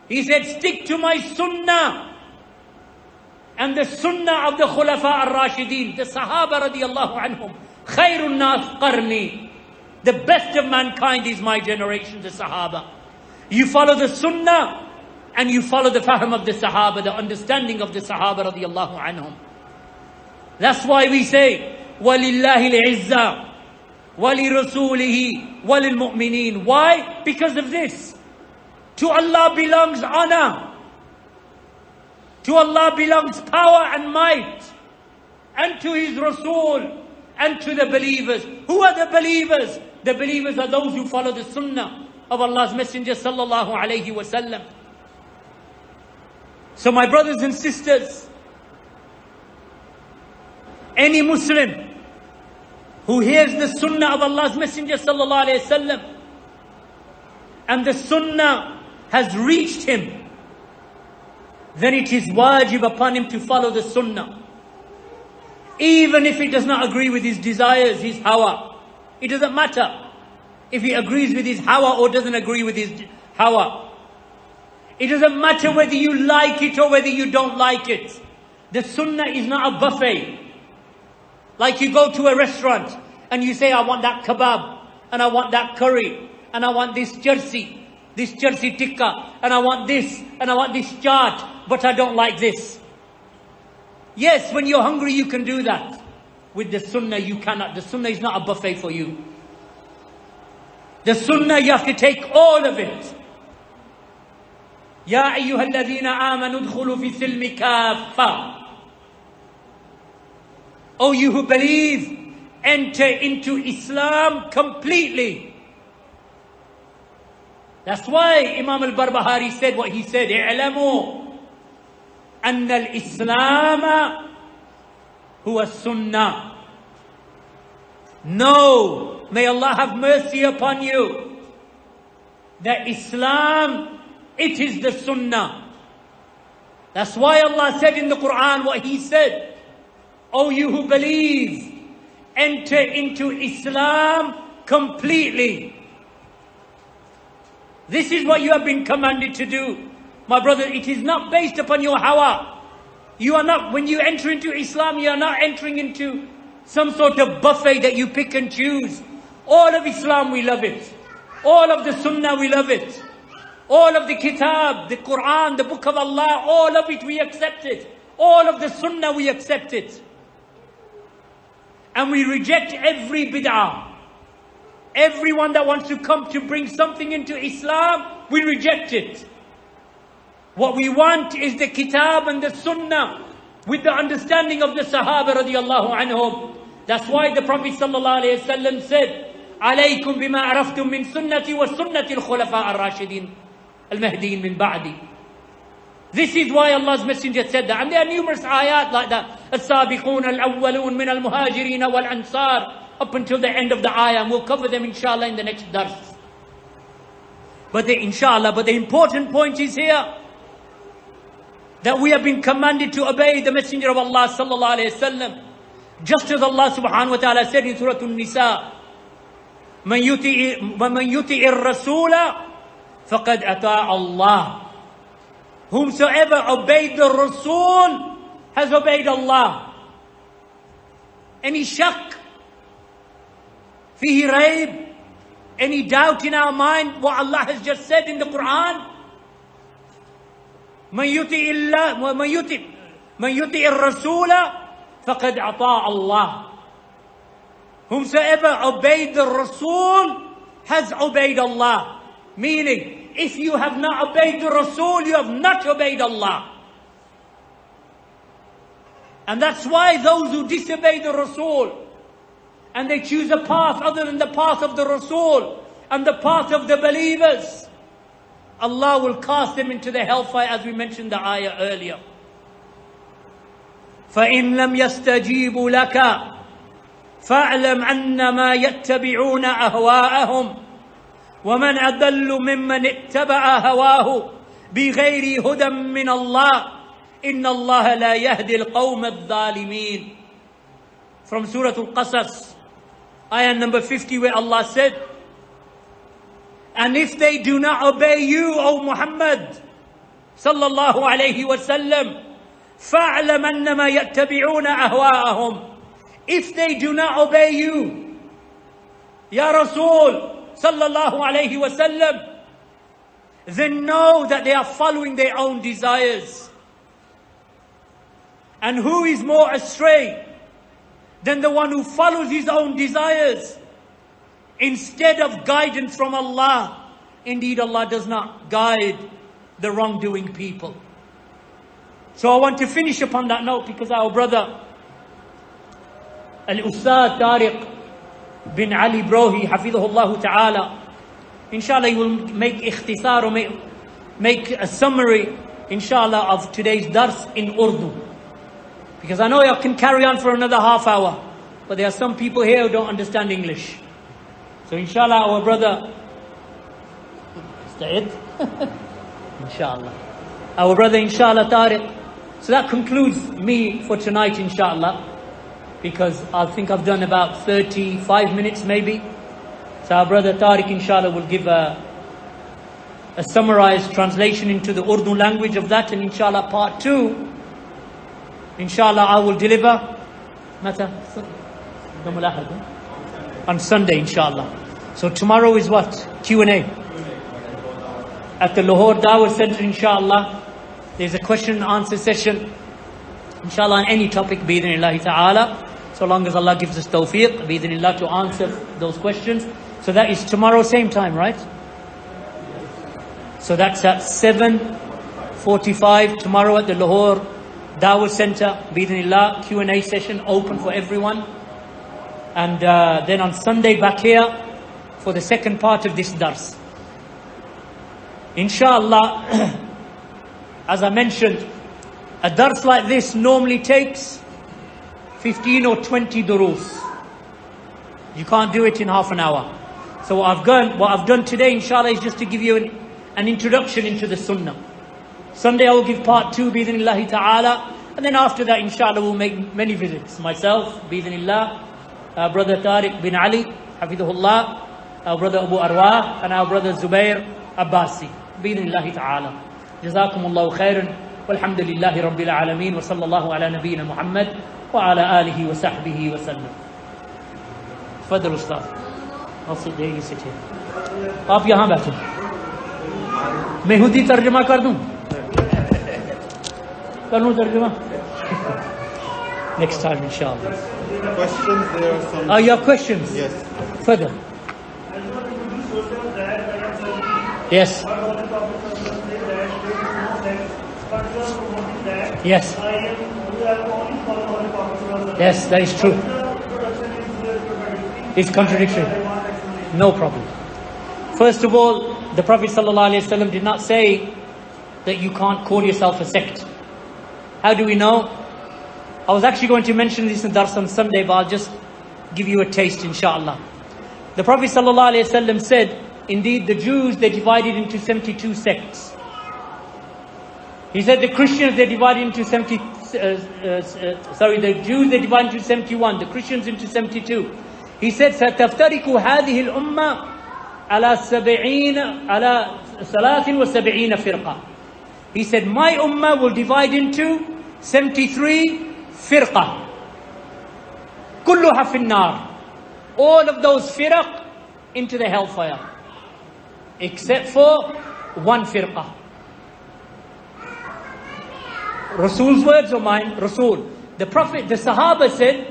He said stick to my sunnah and the sunnah of the khulafa ar-rashidin, the sahaba radiyallahu anhum. Khairun nas qarni. The best of mankind is my generation, the sahaba. You follow the sunnah and you follow the fahm of the sahaba, the understanding of the sahaba radiyallahu anhum. That's why we say, وَلِلَّهِ الْعِزَّةِ وَلِرَسُولِهِ وَلِلْمُؤْمِنِينَ. Why? Because of this. To Allah belongs honor. To Allah belongs power and might. And to His Rasul. And to the believers. Who are the believers? The believers are those who follow the sunnah of Allah's Messenger sallallahu alayhi wasallam. So my brothers and sisters, Any Muslim who hears the sunnah of Allah's Messenger sallallahu alayhi wasallam and the sunnah has reached him, then it is wajib upon him to follow the sunnah. Even if he does not agree with his desires, his hawa. It doesn't matter if he agrees with his hawa or doesn't agree with his hawa. It doesn't matter whether you like it or whether you don't like it. The sunnah is not a buffet. Like you go to a restaurant and you say, I want that kebab, and I want that curry, and I want this jersi tikka, and I want this chaat, but I don't like this. Yes, when you're hungry you can do that. With the sunnah you cannot. The sunnah is not a buffet for you. The sunnah you have to take all of it. يا أيها الذين آمنوا ادخلوا في السلم كافة. Oh, you who believe, enter into Islam completely. That's why Imam al-Barbahari said what he said. اعلموا أن الإسلام هو السنة. No, may Allah have mercy upon you, that Islam, it is the sunnah. That's why Allah said in the Quran what He said. Oh, you who believe, enter into Islam completely. This is what you have been commanded to do. My brother, it is not based upon your hawa. You are not, when you enter into Islam, you are not entering into some sort of buffet that you pick and choose. All of Islam, we love it. All of the Sunnah, we love it. All of the Kitab, the Quran, the Book of Allah, all of it, we accept it. All of the Sunnah, we accept it. And we reject every bid'ah. Everyone that wants to come to bring something into Islam, we reject it. What we want is the Kitab and the Sunnah with the understanding of the Sahaba radiallahu anhum. That's why the Prophet sallallahu alayhi wasallam said, "Alaykum bima araftum min sunnati wa sunnati al-khulafa ar-rashidin al-mahdiin min ba'di." This is why Allah's Messenger said that. And there are numerous ayat like that. As-sabiqun al-awwalun min al-muhajirin wal-ansar. Up until the end of the ayah. And we'll cover them inshallah in the next dars. But the important point is here that we have been commanded to obey the Messenger of Allah sallallahu alayhi wasallam. Just as Allah subhanahu wa ta'ala said in Surah An-Nisa, "Man yuti'i ar-rasula faqad ata'a Allah." Whomsoever obeyed the Rasul has obeyed Allah. Any shak, fihi rayb, any doubt in our mind what Allah has just said in the Quran? من يطع الرسول فقد أطاع الله. Whomsoever obeyed the Rasul has obeyed Allah. Meaning, if you have not obeyed the Rasul, you have not obeyed Allah. And that's why those who disobey the Rasul and they choose a path other than the path of the Rasul and the path of the believers, Allah will cast them into the hellfire, as we mentioned the ayah earlier. فَإِن لَمْ يَسْتَجِيبُوا لَكَ فَاعْلَمْ أَنَّمَا يَتَّبِعُونَ أَهْوَاءَهُمْ وَمَنْ أَضَلُّ مِمَّنِ اتَّبَعَ هَوَاهُ بِغَيْرِ هُدًى مِّنَ اللَّهِ إِنَّ اللَّهَ لَا يَهْدِي الْقَوْمَ الظَّالِمِينَ. From Surah Al-Qasas, ayah number 50, where Allah said, and if they do not obey you, O Muhammad sallallahu alayhi wa sallam, فَاعْلَمْ أَنَّمَا يَتَّبِعُونَ أَهْوَاءَهُمْ. If they do not obey you, Ya Rasul sallallahu alayhi wa sallam, then know that they are following their own desires. And who is more astray than the one who follows his own desires instead of guidance from Allah? Indeed, Allah does not guide the wrongdoing people. So I want to finish upon that note, because our brother Al-Ustad Tariq bin Ali Brohi, Hafidhahullah Ta'ala, inshallah he will make ikhtisar, or make a summary, inshallah, of today's dars in Urdu. Because I know I can carry on for another half hour, but there are some people here who don't understand English. So inshallah, our brother, is that it? Inshallah. Our brother, inshallah, Tariq. So that concludes me for tonight, inshallah, because I think I've done about 35 minutes maybe. So our brother Tariq, inshallah, will give a summarized translation into the Urdu language of that, and inshallah part 2, inshallah, I will deliver on Sunday, inshallah. So tomorrow is what? Q&A at the Lahore Dawah Center, inshallah. There's a question and answer session, inshallah, on any topic, bi-idhnillahi ta'ala, so long as Allah gives us tawfiq, bi-idhnillah, to answer those questions. So that is tomorrow, same time, right? So that's at 7:45 tomorrow at the Lahore Dawah Center, bi-idhnillah, Q&A session open for everyone. And then on Sunday back here for the second part of this dars. Inshallah, as I mentioned, a dars like this normally takes 15 or 20 durus. You can't do it in half an hour. So what I've done today, inshallah, is just to give you an introduction into the sunnah. Sunday I will give part 2, bi-idhnillahi ta'ala. And then after that, inshallah, we'll make many visits. Myself, bi-idhnillah, brother Tariq bin Ali, hafidhullah, our brother Abu Arwah, and our brother Zubair Abbasi, bi-idhnillahi ta'ala. Jazakumullahu khairan, walhamdulillahi rabbil alameen, wa sallallahu ala nabiyyina Muhammad, wa ala alihi wa sahbihi wa sallam. Fadl Ustaz. I'll sit there, you sit here. आप यहाँ बैठो. मैं खुद ही तर्जुमा कर दूँ. कर लूँ तर्जुमा. Next time, inshallah. Questions, there are some. You have questions? Yes. Further. Yes. Yes. Yes, that is true. It's contradictory. No problem. First of all, the Prophet ﷺ did not say that you can't call yourself a sect. How do we know? I was actually going to mention this in Dars on Sunday, but I'll just give you a taste, inshallah. The Prophet ﷺ said, indeed, the Jews, they divided into 72 sects. He said the Christians, they divided into the Jews, they divided into 71, the Christians into 72. He said, سَتَفْتَرِكُ هَذِهِ الْأُمَّةِ عَلَى 73 فِرْقَةً. He said, my ummah will divide into 73 firqa. كُلُّهَا فِي النَّارِ. All of those firq into the hellfire. Except for one firqa. Rasul's words or mine? Rasul. The Prophet, the Sahaba said,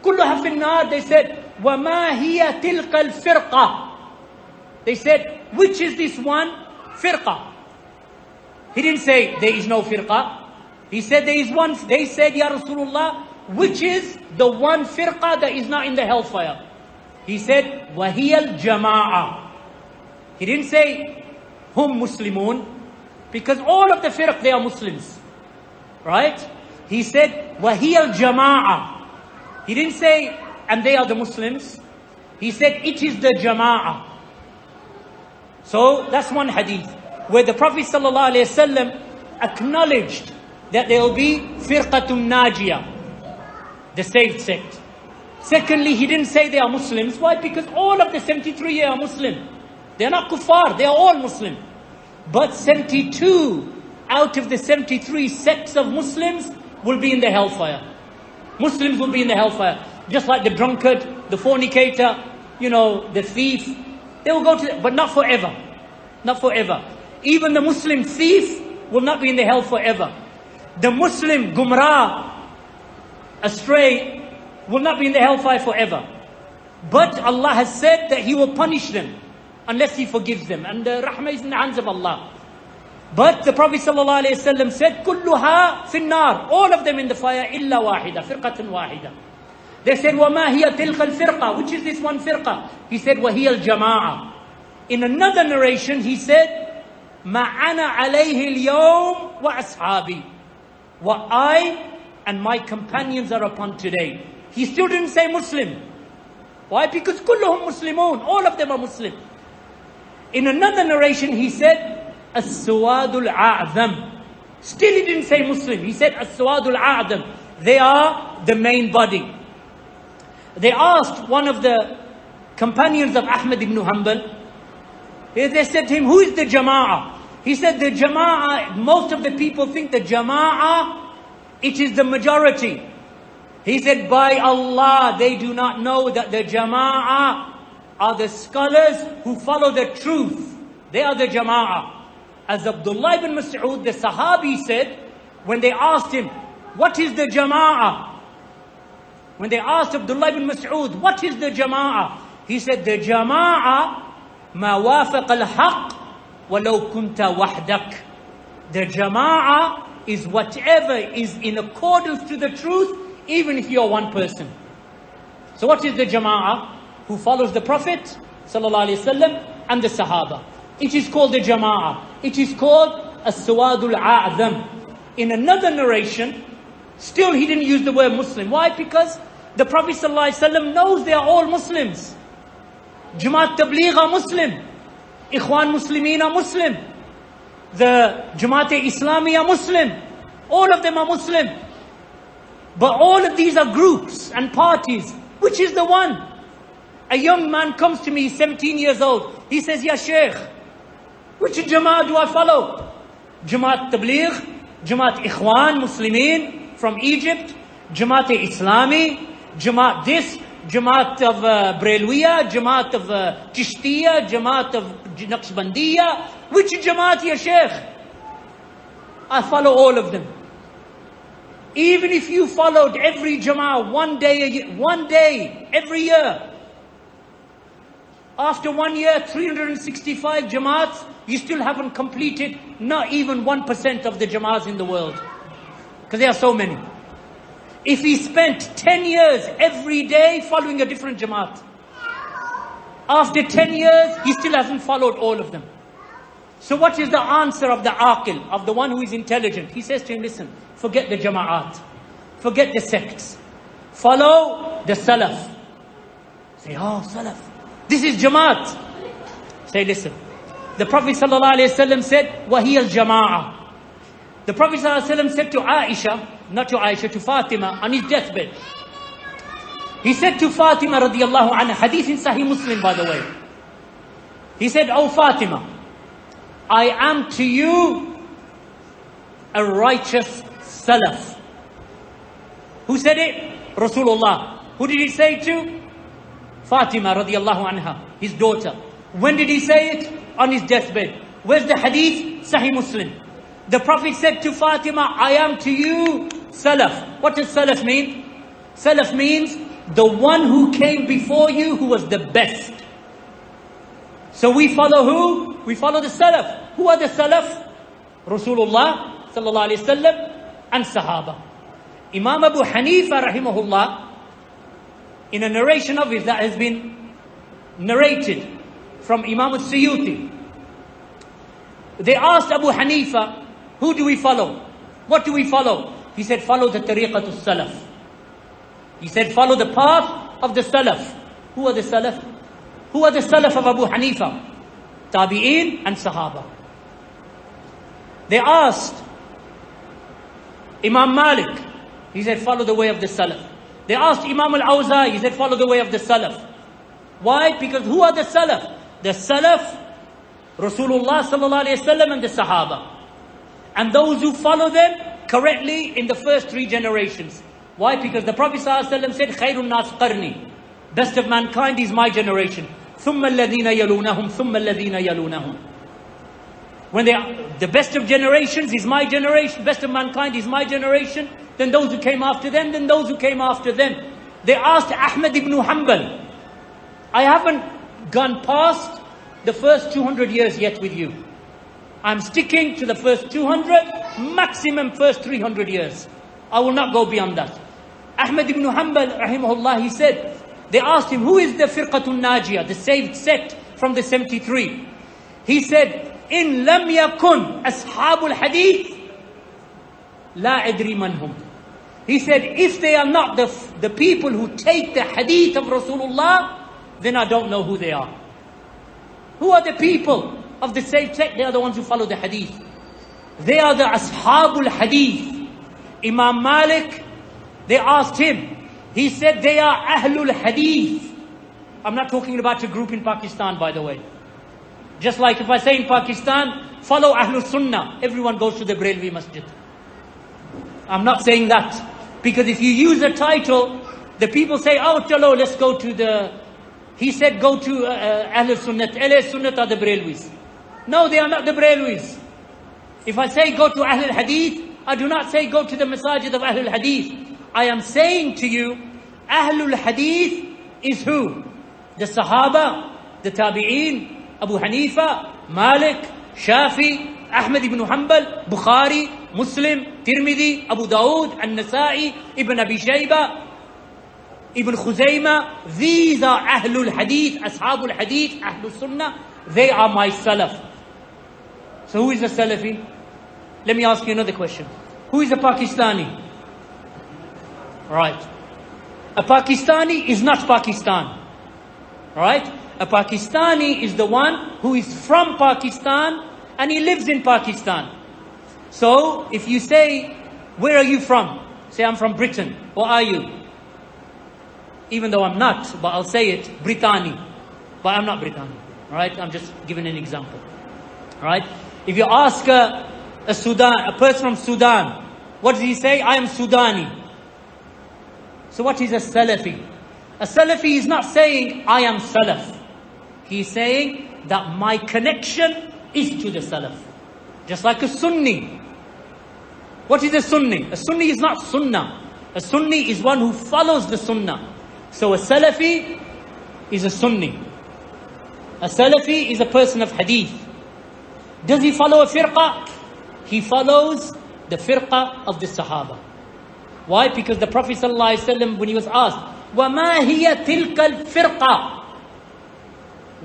كلها في النار. They said, وما هي تلك الفرقة. They said, which is this one firqa? He didn't say there is no firqa. He said there is one. They said, Ya Rasulullah, which is the one firqa that is not in the hellfire? He said, وهي الجماعة. He didn't say hum muslimun, because all of the firq, they are Muslims. Right? He said, وهي الجماعة. He didn't say, and they are the Muslims. He said, it is the jama'ah. So that's one hadith where the Prophet ﷺ acknowledged that there will be firqatun najiyah, the saved sect. Secondly, he didn't say they are Muslims. Why? Because all of the 73 are Muslim. They are not kuffar, they are all Muslim. But 72 out of the 73 sects of Muslims will be in the hellfire. Muslims will be in the hellfire. Just like the drunkard, the fornicator, the thief. They will go to, but not forever. Not forever. Even the Muslim thief will not be in the hell forever. The Muslim gumrah, astray, will not be in the hellfire forever. But Allah has said that He will punish them unless He forgives them. And the rahmah is in the hands of Allah. But the Prophet ﷺ said, كُلُّهَا فِي النَّارِ. All of them in the fire, إِلَّا وَاحِدَةً, فِرْقَةٌ وَاحِدَةً. They said, وَمَا هِيَ تِلْكَ الْفِرْقَةِ. Which is this one firqa? He said, وَهِيَ الْجَمَاعَةِ. In another narration, he said, مَا أَنَا عَلَيْهِ الْيَوْمِ وَأَصْحَابِي. What I and my companions are upon today. He still didn't say Muslim. Why? Because kulluhum Muslimun, all of them are Muslim. In another narration he said, As-Suwadul A'zam. Still he didn't say Muslim. He said As-Suwadul A'zam. They are the main body. They asked one of the companions of Ahmad ibn Hanbal, they said to him, who is the Jama'ah? He said the Jama'ah, most of the people think the Jama'ah, it is the majority. He said, by Allah, they do not know that the Jama'ah are the scholars who follow the truth. They are the Jama'ah. As Abdullah ibn Mas'ud, the Sahabi, said, when they asked him, what is the Jama'ah? When they asked Abdullah ibn Mas'ud, what is the Jama'ah? He said, the Jama'ah ma wafaq al-haq walau kunta wahdak. The Jama'ah is whatever is in accordance to the truth, even if you are one person. So what is the Jama'ah? Who follows the Prophet sallallahu alaihi wasallam and the Sahaba. It is called the Jama'ah. It is called As-Suwadul A'zam. In another narration, still he didn't use the word Muslim. Why? Because the Prophet sallallahu alaihi wasallam knows they are all Muslims. Jamaat Tabligh are Muslim. Ikhwan Muslimin are Muslim. The Jamaat-e-Islami are Muslim. All of them are Muslim. But all of these are groups and parties. Which is the one? A young man comes to me, he's 17 years old. He says, Ya Shaykh, which Jamaat do I follow? Jamaat Tabligh, Jamaat Ikhwan Muslimin from Egypt, Jamaat-e-Islami, Jamaat this, Jamaat of Brelwiya, Jamaat of Chishtiya, Jamaat of Naqshbandiya. Which Jamaat, Ya Shaykh? I follow all of them. Even if you followed every Jama'ah one day, every year, after 1 year, 365 Jama'ats, you still haven't completed not even 1% of the Jama'ats in the world. Because there are so many. If he spent 10 years every day following a different Jama'at, after 10 years, he still hasn't followed all of them. So what is the answer of the aqil, of the one who is intelligent? He says to him, listen, forget the Jama'at, forget the sects, follow the Salaf. Say, oh, Salaf, this is Jama'at. Say, listen, the Prophet ﷺ said, وَهِيَ الْجَمَاعَةِ. The Prophet ﷺ said to Aisha, not to Aisha, to Fatima, on his deathbed. He said to Fatima radiallahu anha, hadith in Sahih Muslim by the way. He said, oh Fatima, I am to you a righteous Salaf. Who said it? Rasulullah. Who did he say it to? Fatima radiallahu anha, his daughter. When did he say it? On his deathbed. Where's the hadith? Sahih Muslim. The Prophet said to Fatima, I am to you Salaf. What does Salaf mean? Salaf means the one who came before you who was the best. So we follow who? We follow the Salaf. Who are the Salaf? Rasulullah sallallahu alayhi wasallam and Sahaba. Imam Abu Hanifa rahimahullah, in a narration of his that has been narrated from Imam al-Suyuti, they asked Abu Hanifa, who do we follow? What do we follow? He said, follow the tariqatul Salaf. He said, follow the path of the Salaf. Who are the Salaf? Who are the Salaf of Abu Hanifa? Tabi'een and Sahaba. They asked Imam Malik. He said, follow the way of the Salaf. They asked Imam al-Awza'i. He said, follow the way of the Salaf. Why? Because who are the Salaf? The Salaf, Rasulullah sallallahu alayhi wasallam and the Sahaba. And those who follow them correctly in the first 3 generations. Why? Because the Prophet ﷺ said, Khairun nas qarni. Best of mankind is my generation. ثُمَّ الَّذِينَ يَلُونَهُمْ ثُمَّ الَّذِينَ يَلُونَهُمْ. When the best of generations is my generation, best of mankind is my generation, then those who came after them, then those who came after them. They asked Ahmad ibn Hanbal, I haven't gone past the first 200 years yet with you. I'm sticking to the first 200, maximum first 300 years. I will not go beyond that. Ahmad ibn Hanbal, rahimahullah, he said, they asked him, who is the Firqatun Najiyah, the saved sect from the 73? He said, in lam yakun ashabul hadith, la adri man hum. He said, if they are not the people who take the hadith of Rasulullah, then I don't know who they are. Who are the people of the safe sect? They are the ones who follow the hadith. They are the Ashabul Hadith. Imam Malik, they asked him. He said they are Ahlul Hadith. I'm not talking about a group in Pakistan, by the way. Just like if I say in Pakistan, follow Ahlul Sunnah, everyone goes to the Brelvi Masjid. I'm not saying that. Because if you use a title, the people say, oh, chalo, let's go to the... He said, go to Ahlul Sunnah. Ahlul Sunnah are the Brelvis. No, they are not the Brelvis. If I say go to Ahlul Hadith, I do not say go to the Masajid of Ahlul Hadith. I am saying to you, Ahlul Hadith is who? The Sahaba, the Tabi'een, Abu Hanifa, Malik, Shafi, Ahmad ibn Hanbal, Bukhari, Muslim, Tirmidhi, Abu Dawood, An-Nasa'i, Ibn Abi Shayba, Ibn Khuzaymah. These are Ahlul Hadith, Ashabul Hadith, Ahlul Sunnah. They are my Salaf. So who is a Salafi? Let me ask you another question. Who is a Pakistani? Right. A Pakistani is not Pakistan. Right? A Pakistani is the one who is from Pakistan and he lives in Pakistan. So, if you say, where are you from? Say, I'm from Britain. What are you? Even though I'm not, but I'll say it, Brittani. But I'm not Brittani. Right? I'm just giving an example. Right? If you ask a person from Sudan, what does he say? I am Sudani. So what is a Salafi? A Salafi is not saying, I am Salaf. He is saying that my connection is to the Salaf. Just like a Sunni. What is a Sunni? A Sunni is not Sunnah. A Sunni is one who follows the Sunnah. So a Salafi is a Sunni. A Salafi is a person of Hadith. Does he follow a firqa? He follows the firqa of the Sahaba. Why? Because the Prophet ﷺ, when he was asked, وَمَا هِيَ تِلْكَ الْفِرْقَةِ?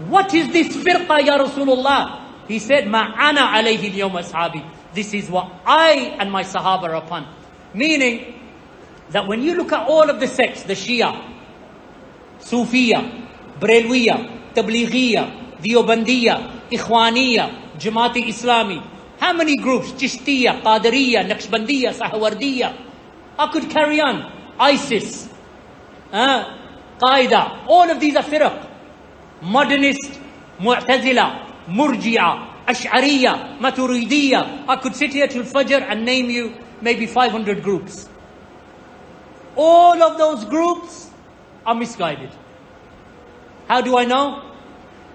What is this firqa, Ya Rasulullah? He said, مَا أَنَا عَلَيْهِ الْيَوْمَ أَصْحَابِي. This is what I and my Sahaba are upon. Meaning, that when you look at all of the sects, the Shia, Sufiya, Brelwiya, Tablighiya, Deobandiyya, Ikhwaniyya, Jamaat-e Islami, how many groups? Chishtiya, Qadiriyya, Naqshbandiyya, Sahawardiyya. I could carry on. ISIS, Qaeda, all of these are firq. Modernist, Mu'tazila, Murji'a, Ash'ariyya, Maturidiyya. I could sit here till Fajr and name you maybe 500 groups. All of those groups are misguided. How do I know?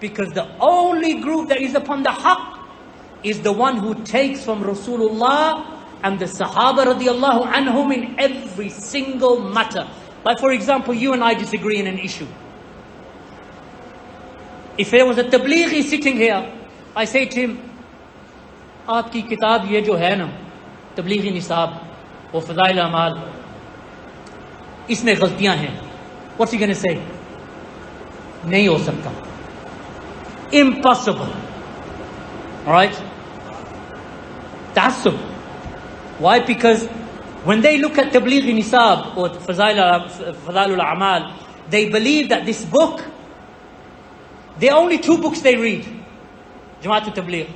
Because the only group that is upon the haqq is the one who takes from Rasulullah and the Sahaba radiallahu anhum in every single matter. Like for example, you and I disagree in an issue. If there was a tablighi sitting here, I say to him, aapki kitab ye jo hai na, tablighi nisab, or fadail amal, isme ghaltiyan hain. What's he going to say? Nahi ho sakta. Impossible. Alright? Ta'assub. Why? Because when they look at Tabligh Nisab or Fadailul A'mal, they believe that this book, there are only two books they read. Jamaatul Tabligh,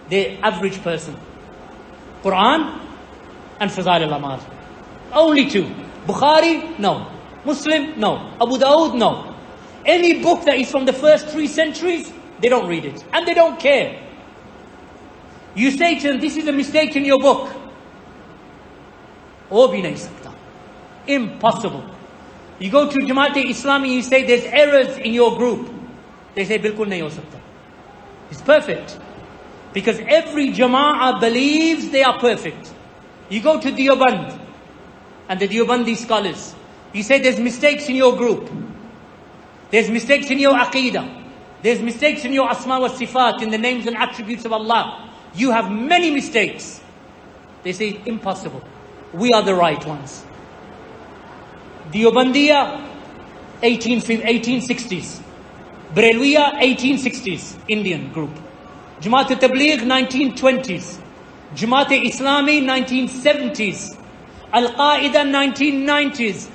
the average person. Quran and Fadailul A'mal. Only two. Bukhari? No. Muslim? No. Abu Dawood? No. Any book that is from the first 3 centuries, they don't read it. And they don't care. You say to them, this is a mistake in your book. Ho bhi nahi sakta. Impossible. You go to Jamaat-e-Islami, you say there's errors in your group. They say bilkul nahi ho sakta. It's perfect. Because every Jama'ah believes they are perfect. You go to Deoband and the Deobandi scholars. You say there's mistakes in your group. There's mistakes in your Aqidah. There's mistakes in your Asma wa Sifat, in the names and attributes of Allah. You have many mistakes. They say impossible. We are the right ones. Deobandiya, 1860s. Brelwiya, 1860s, Indian group. Jamaat-e-Tabligh, 1920s. Jamaat-e-Islami, 1970s. Al-Qaeda 1990s,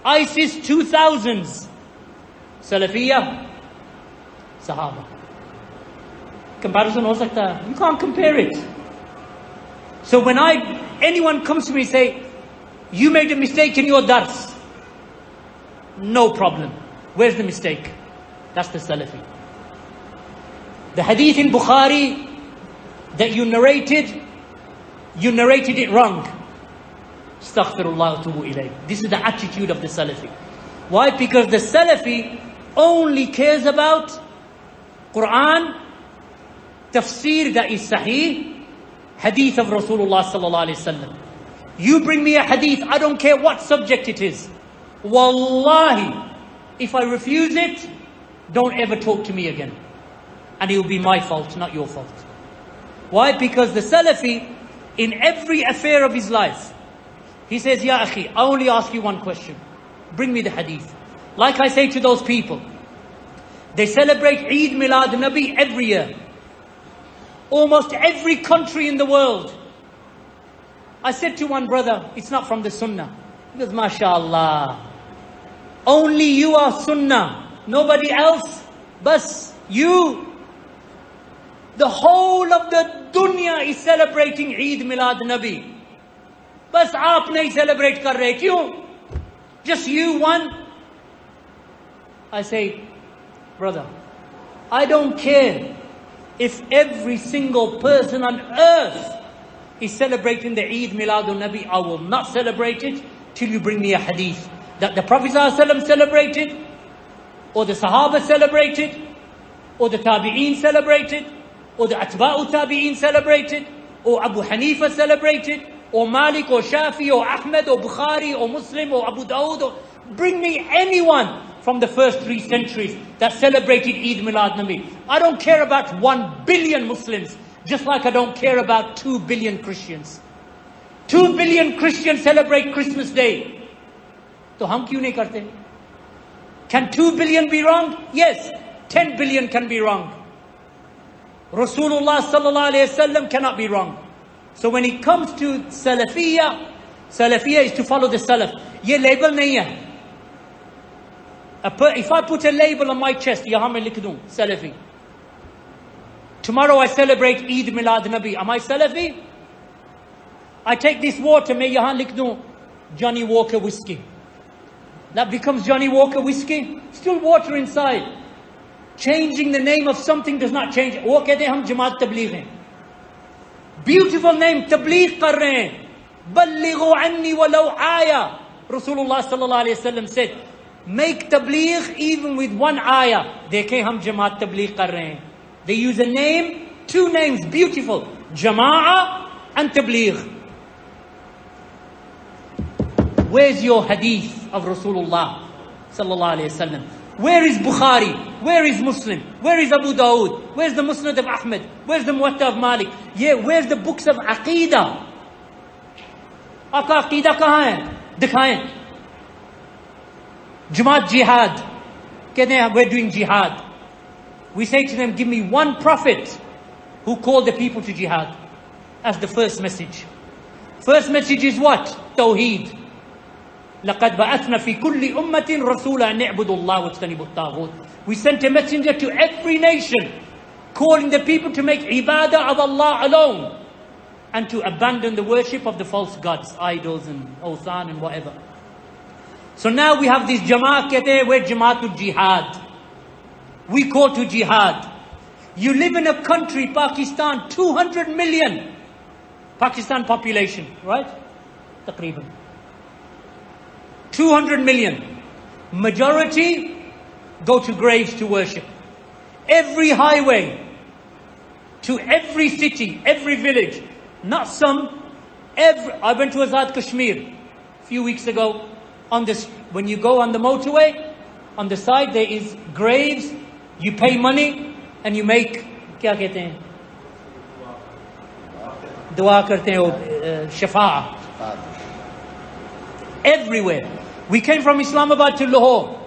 ISIS 2000s. Salafiyya, Sahaba. Comparison ho sakta hai. You can't compare it. So when anyone comes to me and say, you made a mistake in your dars, no problem. Where's the mistake? That's the Salafi. The hadith in Bukhari that you narrated it wrong. Astaghfirullah wa atubu ilayh. This is the attitude of the Salafi. Why? Because the Salafi only cares about Quran, tafsir that is sahih, hadith of Rasulullah sallallahu alayhi wasallam. You bring me a hadith, I don't care what subject it is. Wallahi, if I refuse it, don't ever talk to me again. And it will be my fault, not your fault. Why? Because the Salafi, in every affair of his life, he says, Ya akhi, I only ask you one question. Bring me the hadith. Like I say to those people, they celebrate Eid Milad Nabi every year. Almost every country in the world. I said to one brother, it's not from the Sunnah. He goes, MashaAllah. Only you are Sunnah. Nobody else. Bas, you. The whole of the dunya is celebrating Eid Milad Nabi. Bas aap nahi celebrate kar rahe. Kyun? Just you one. I say, brother, I don't care if every single person on earth is celebrating the Eid Miladul Nabi. I will not celebrate it till you bring me a hadith that the Prophet ﷺ celebrated, or the Sahaba celebrated, or the Tabi'een celebrated, or the Atba'u Tabi'een celebrated, or Abu Hanifa celebrated, or Malik, or Shafi, or Ahmed, or Bukhari, or Muslim, or Abu Dawud, or bring me anyone from the first 3 centuries that celebrated Eid Milad Nabi. I don't care about 1 billion Muslims, just like I don't care about 2 billion Christians. 2 billion Christians celebrate Christmas Day. So hum kyun nahi karte? Can 2 billion be wrong? Yes. 10 billion can be wrong. Rasulullah sallallahu alayhi wasallam cannot be wrong. So when it comes to Salafiyya is to follow the Salaf. Ye label nahi hai. If I put a label on my chest, yahan main likh doon, Salafi. Tomorrow I celebrate Eid Milad Nabi. Am I Salafi? I take this water, main yahan likh doon, Johnny Walker whiskey. That becomes Johnny Walker whiskey. Still water inside. Changing the name of something does not change. वो कहते हैं हम जमात तबलीग हैं. Beautiful name, तबलीग कर रहे हैं. बल्लिगो अन्नी वलो आया. Rasulullah sallallahu alayhi wasallam said, make tabligh even with 1 ayah. देखें हम जमात तबलीग कर रहे हैं. They use a name, 2 names, beautiful. Jama'ah and tabligh. Where's your hadith of Rasulullah sallallahu alayhi wasallam? Where is Bukhari? Where is Muslim? Where is Abu Dawud? Where's the Musnad of Ahmed? Where's the Muwatta of Malik? Yeah, where's the books of Aqidah? आपका अकीदा कहाँ है? दिखाएं. Jamaat Jihad. कहते हैं we're doing jihad. We say to them, give me 1 prophet who called the people to jihad. That's the first message. First message is what? Tawheed. لَقَدْ بَعَثْنَا فِي كُلِّ أُمَّةٍ رَسُولًا أَنِ اعْبُدُوا اللَّهَ وَاجْتَنِبُوا الطَّاغُوتَ. We sent a messenger to every nation, calling the people to make ibadah of Allah alone, and to abandon the worship of the false gods, idols and awthan and whatever. So now we have this Jama'at, कहते हैं we're Jama'atul Jihad. We call to jihad. You live in a country, Pakistan, 200 million Pakistan population, right? Taqriban. 200 million. Majority go to graves to worship. Every highway, to every city, every village, not some, I went to Azad Kashmir a few weeks ago. When you go on the motorway, on the side there is graves. You pay money and you make, क्या कहते हैं? दुआ करते हैं वो शफा'a. Everywhere. We came from Islamabad to Lahore.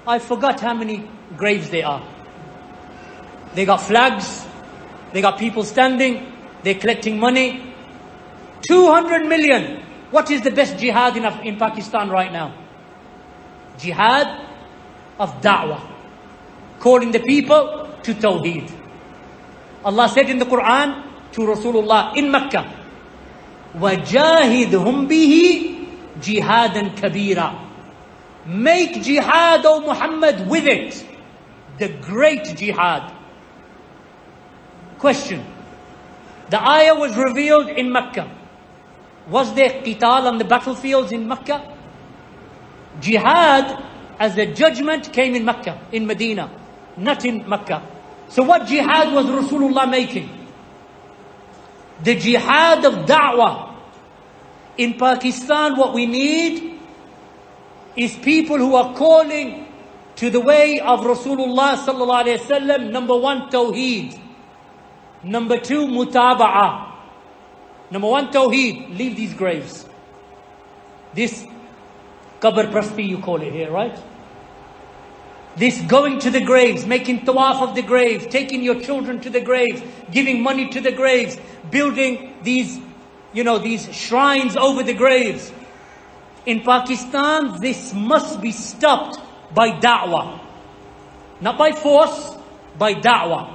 I forgot how many graves there are. They got flags. They got people standing. They're collecting money. 200 million. What is the best jihad in Pakistan right now? Jihad of da'wah. Calling the people to Tawheed. Allah said in the Quran to Rasulullah in Mecca, وَجَاهِدْهُمْ بِهِ جِهَادًا كَبِيرًا. Make jihad, O Muhammad, with it. The great jihad. Question. The ayah was revealed in Mecca. Was there qital on the battlefields in Mecca? Jihad as a judgment came in Mecca, in Medina, not in Mecca. So what jihad was Rasulullah making? The jihad of da'wah. In Pakistan, what we need is people who are calling to the way of Rasulullah sallallahu alaihi wasallam. Number one, tawheed. Number two, mutaba'ah. Number one, tawheed. Leave these graves. This qabr prasti you call it here, right? This going to the graves, making tawaf of the graves, taking your children to the graves, giving money to the graves, building these, these shrines over the graves. In Pakistan, this must be stopped by da'wah. Not by force, by da'wah.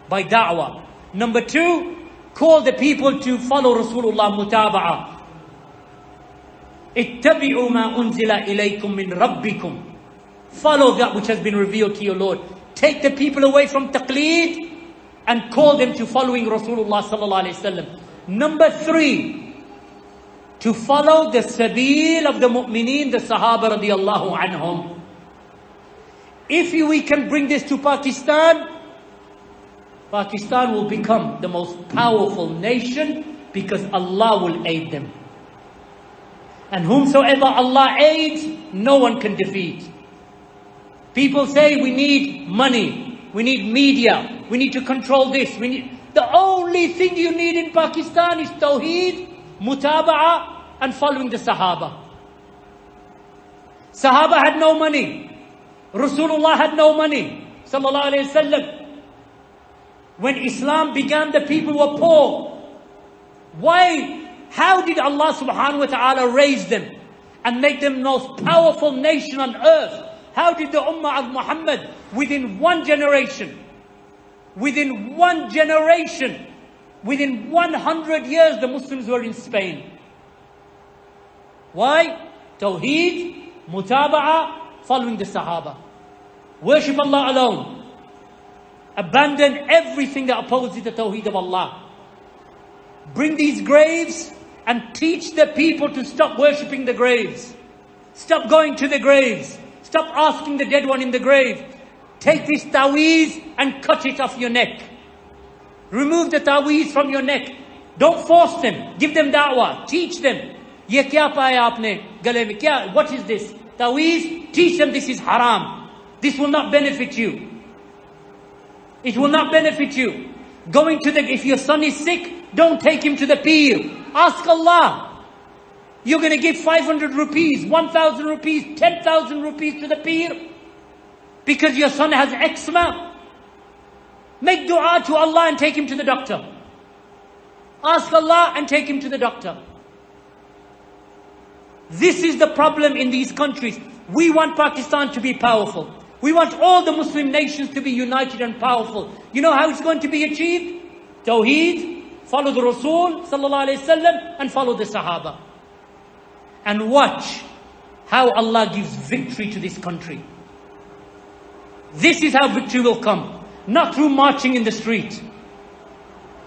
By da'wah. Number two, call the people to follow Rasulullah mutaba'ah. اتبعوا ما أنزل إليكم من ربكم. Follow that which has been revealed to your Lord. Take the people away from taqleed and call them to following Rasulullah sallallahu alaihi wasallam. Number three, to follow the sabil of the mu'mineen, the Sahaba radiyallahu anhum. If we can bring this to Pakistan, Pakistan will become the most powerful nation because Allah will aid them. And whomsoever Allah aids, no one can defeat. People say we need money, we need media, we need to control this. The only thing you need in Pakistan is tawheed, mutaba'ah, and following the Sahaba. Sahaba had no money. Rasulullah had no money. Sallallahu alayhi wasallam. When Islam began, the people were poor. Why? How did Allah subhanahu wa ta'ala raise them and make them the most powerful nation on earth? How did the Ummah of Muhammad, within one generation, within 100 years, the Muslims were in Spain? Why? Tawheed, mutaba'ah, following the Sahaba. Worship Allah alone. Abandon everything that opposes the Tawheed of Allah. Bring these graves and teach the people to stop worshipping the graves. Stop going to the graves. Stop asking the dead one in the grave. Take this taweez and cut it off your neck. Remove the taweez from your neck. Don't force them. Give them da'wah. Teach them. Ye kya paya aapne gale mein? Kya? What is this? Taweez. Teach them this is haram. This will not benefit you. It will not benefit you. If your son is sick, don't take him to the peer. Ask Allah. You're going to give 500 rupees, 1,000 rupees, 10,000 rupees to the peer because your son has eczema. Make dua to Allah and take him to the doctor. Ask Allah and take him to the doctor. This is the problem in these countries. We want Pakistan to be powerful. We want all the Muslim nations to be united and powerful. You know how it's going to be achieved? Tawheed, follow the Rasul sallallahu alaihi wasallam, and follow the Sahaba. And watch how Allah gives victory to this country. This is how victory will come. Not through marching in the street.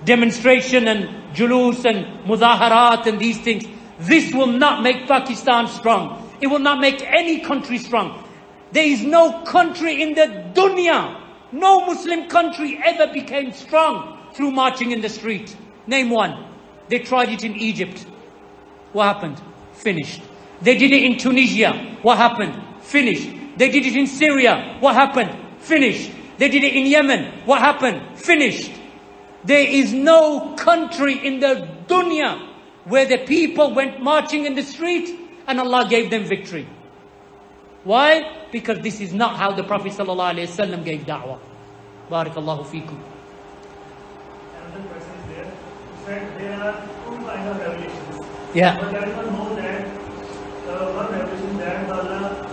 Demonstration and julus and mudaharat and these things. This will not make Pakistan strong. It will not make any country strong. There is no country in the dunya, no Muslim country ever became strong through marching in the street. Name one. They tried it in Egypt. What happened? Finished. They did it in Tunisia. What happened? Finished. They did it in Syria. What happened? Finished. They did it in Yemen. What happened? Finished. There is no country in the dunya where the people went marching in the street and Allah gave them victory. Why? Because this is not how the Prophet ﷺ gave da'wah. Barakallahu feekum. Another question is there. You said there are two kinds of revelations. Yeah. But everyone knows that one revelation that Allah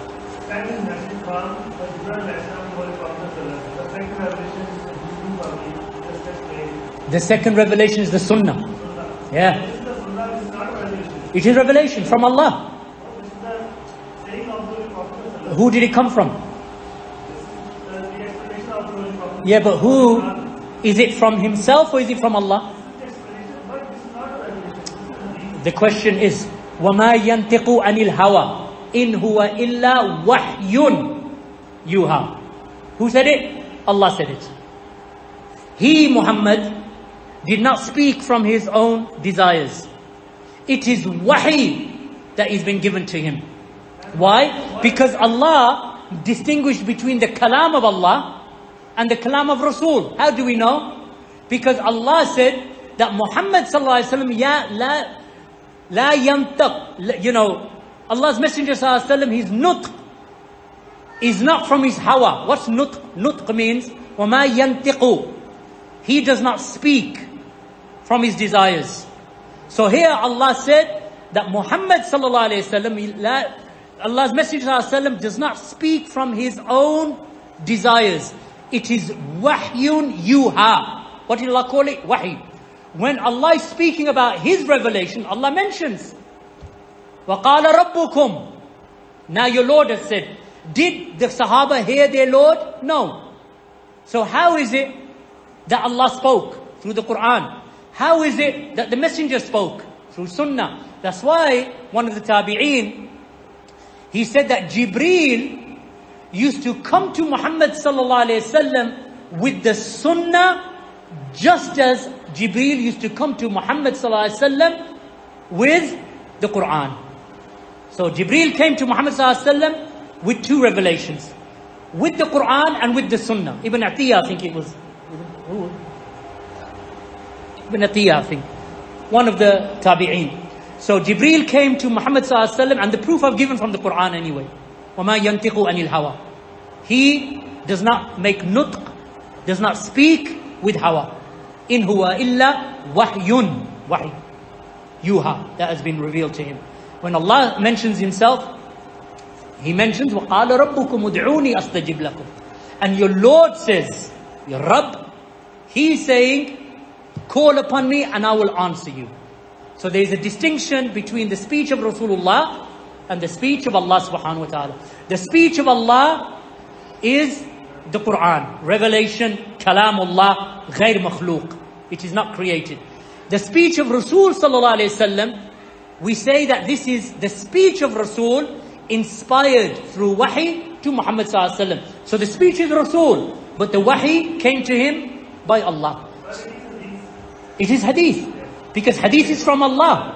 sent his message from the Jibreel Islam to the Prophet. The second revelation is the Hindu family, just explained. The second revelation is the Sunnah. Yeah. This is the Sunnah, this is not a revelation. It is revelation from Allah. This is the saying of the Prophet. Who did it come from? The explanation of the Prophet. Yeah, but who? Is it from himself or is it from Allah? But this is not a revelation. The question is, وَمَا يَنْتِقُ عَنِ الْهَوَىٰ إِنْ هُوَ إِلَّا وَحْيٌ يُوحَىٰ. Who said it? Allah said it. He, Muhammad, did not speak from his own desires. It is wahi that is been given to him. Why? Because Allah distinguished between the kalam of Allah and the kalam of Rasul. How do we know? Because Allah said that Muhammad sallallahu alaihi wasallam la yantaq. You know, Allah's Messenger sallallahu alaihi wasallam, his nutq is not from his hawa. What's nutq? Nutq means وَمَا يَنْتِقُ. He does not speak from his desires. So here Allah said that Muhammad sallallahu alaihi wasallam, Allah's Messenger sallallahu alaihi wasallam does not speak from his own desires. It is wahyun yuha. What did Allah call it? Wahy. When Allah is speaking about his revelation, Allah mentions وَقَالَ رَبُّكُمْ. Now your Lord has said. Did the Sahaba hear their Lord? No. So how is it that Allah spoke? Through the Quran. How is it that the Messenger spoke? Through Sunnah. That's why one of the Tabi'een, he said that Jibreel used to come to Muhammad sallallahu alayhi wasallam with the Sunnah, just as Jibreel used to come to Muhammad sallallahu alayhi wasallam with the Quran. So Jibreel came to Muhammad sallallahu alayhi wasallam with two revelations, with the Quran and with the Sunnah. Ibn Atiyah, I think it was. Ibn Atiyah, I think. One of the Tabi'een. So Jibreel came to Muhammad sallallahu alaihi wasallam, and the proof I've given from the Quran anyway. وَمَا يَنْتِقُ عَنِ الْهَوَىٰ. He does not make nutq, does not speak with hawa. In huwa illa wahyun. Wahy. Yuha. That has been revealed to him. When Allah mentions himself, he mentions وَقَالَ رَبُّكُمُ ادْعُونِي أَسْتَجِبْ لَكُمْ. And your Lord says, your Rabb, he's saying, call upon me and I will answer you. So there is a distinction between the speech of Rasulullah and the speech of Allah subhanahu wa ta'ala. The speech of Allah is the Quran, revelation, kalamullah, ghair makhluq. It is not created. The speech of Rasul sallallahu alayhi wasallam, we say that this is the speech of Rasul inspired through wahi to Muhammad sallallahu alayhi wasallam. So the speech is Rasul, but the wahi came to him by Allah. It is hadith, because hadith is from Allah.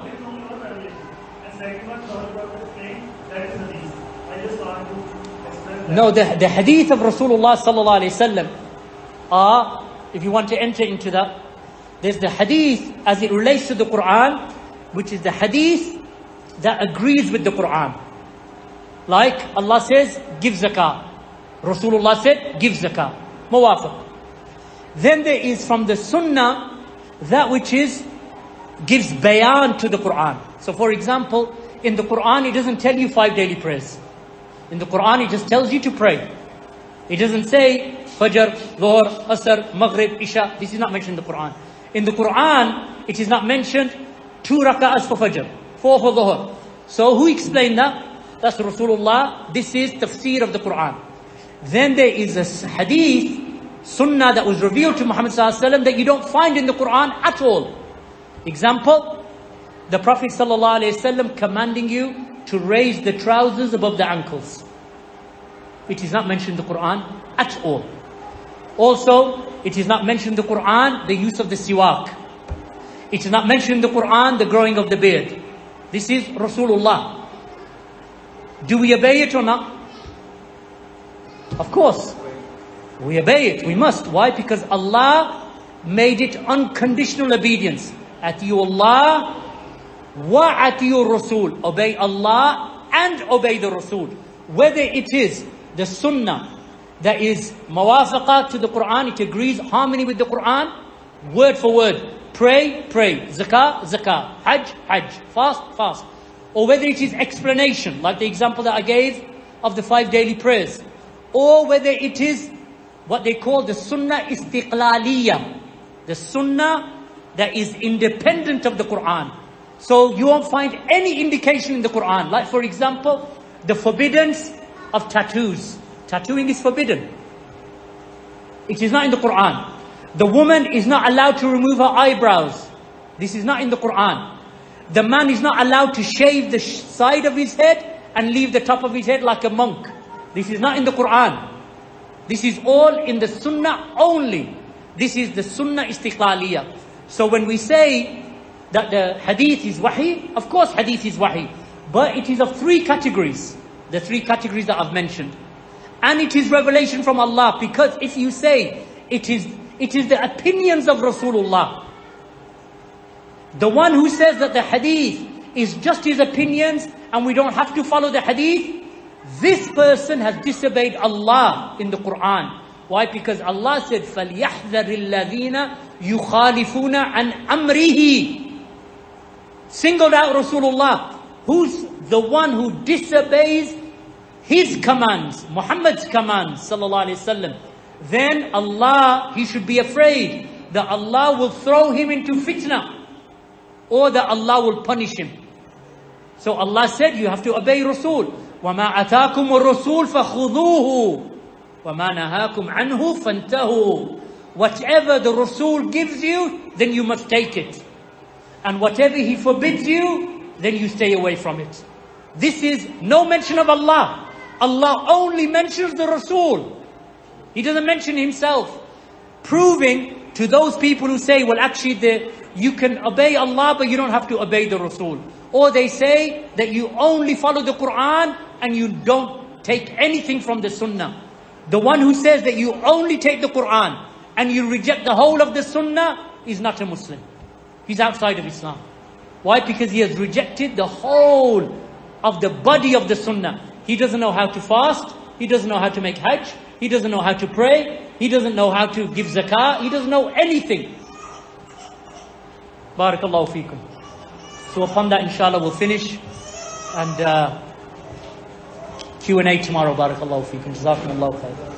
No, the hadith of Rasulullah sallallahu alayhi wasallam are, if you want to enter into that, there's the hadith as it relates to the Quran, which is the hadith that agrees with the Quran. Like Allah says, give zakah. Rasulullah said, give zakah. Muwafiq. Then there is from the Sunnah that which gives bayan to the Quran. So for example, in the Quran it doesn't tell you 5 daily prayers. In the Quran it just tells you to pray. It doesn't say Fajr, Dhuhr, Asr, Maghrib, Isha. This is not mentioned in the Quran. In the Quran it is not mentioned 2 rak'ahs for Fajr, 4 for Dhuhr. So who explained that? That's Rasulullah. This is tafsir of the Quran. Then there is a hadith, sunnah that was revealed to Muhammad sallallahu alaihi wasallam that you don't find in the Quran at all. Example, the Prophet sallallahu alaihi wasallam commanding you to raise the trousers above the ankles. It is not mentioned in the Quran at all. Also, it is not mentioned in the Quran the use of the siwak. It is not mentioned in the Quran the growing of the beard. This is Rasulullah. Do we obey it or not? Of course. We obey it. We must. Why? Because Allah made it unconditional obedience. Atiyullah wa atiyur Rasul. Obey Allah and obey the Rasul. Whether it is the Sunnah that is mawafaqah to the Quran, it agrees harmony with the Quran, word for word. pray, pray, zakah, zakah, hajj, hajj, fast, fast. Or whether it is explanation, like the example that I gave of the 5 daily prayers. Or whether it is what they call the sunnah istiqlaliyah, the sunnah that is independent of the Quran. So you won't find any indication in the Quran. Like for example, the forbiddance of tattoos. Tattooing is forbidden. It is not in the Quran. The woman is not allowed to remove her eyebrows. This is not in the Quran. The man is not allowed to shave the side of his head and leave the top of his head like a monk. This is not in the Quran. This is all in the Sunnah only. This is the Sunnah istiqlaliyah. So when we say that the Hadith is Wahy, of course Hadith is Wahy. But it is of 3 categories. The 3 categories that I've mentioned. And it is revelation from Allah. Because if you say it is the opinions of Rasulullah. The one who says that the Hadith is just his opinions and we don't have to follow the Hadith, this person has disobeyed Allah in the Quran. Why? Because Allah said, فَلْيَحْذَرِ الَّذِينَ يُخَالِفُونَ عَنْ أَمْرِهِ. Singled out Rasulullah, who's the one who disobeys his commands, Muhammad's commands, sallallahu alayhi wasallam. Then Allah, he should be afraid that Allah will throw him into fitna, or that Allah will punish him. So Allah said, you have to obey Rasul. وَمَا أَتَاكُمُ الرَّسُولُ فَخُذُوهُ وَمَا نَهَاكُمْ عَنْهُ فَانْتَهُوا. Whatever the Rasul gives you, then you must take it. And whatever he forbids you, then you stay away from it. This is no mention of Allah. Allah only mentions the Rasul. He doesn't mention himself. Proving to those people who say, well actually you can obey Allah but you don't have to obey the Rasul. Or they say that you only follow the Quran and you don't take anything from the Sunnah. The one who says that you only take the Quran and you reject the whole of the Sunnah is not a Muslim. He's outside of Islam. Why? Because he has rejected the whole of the body of the Sunnah. He doesn't know how to fast. He doesn't know how to make hajj. He doesn't know how to pray. He doesn't know how to give zakah. He doesn't know anything. Barakallahu feekum. So upon that, inshallah, we'll finish. And Q&A tomorrow. Barakallahu feekum. Jazakumullahu khair.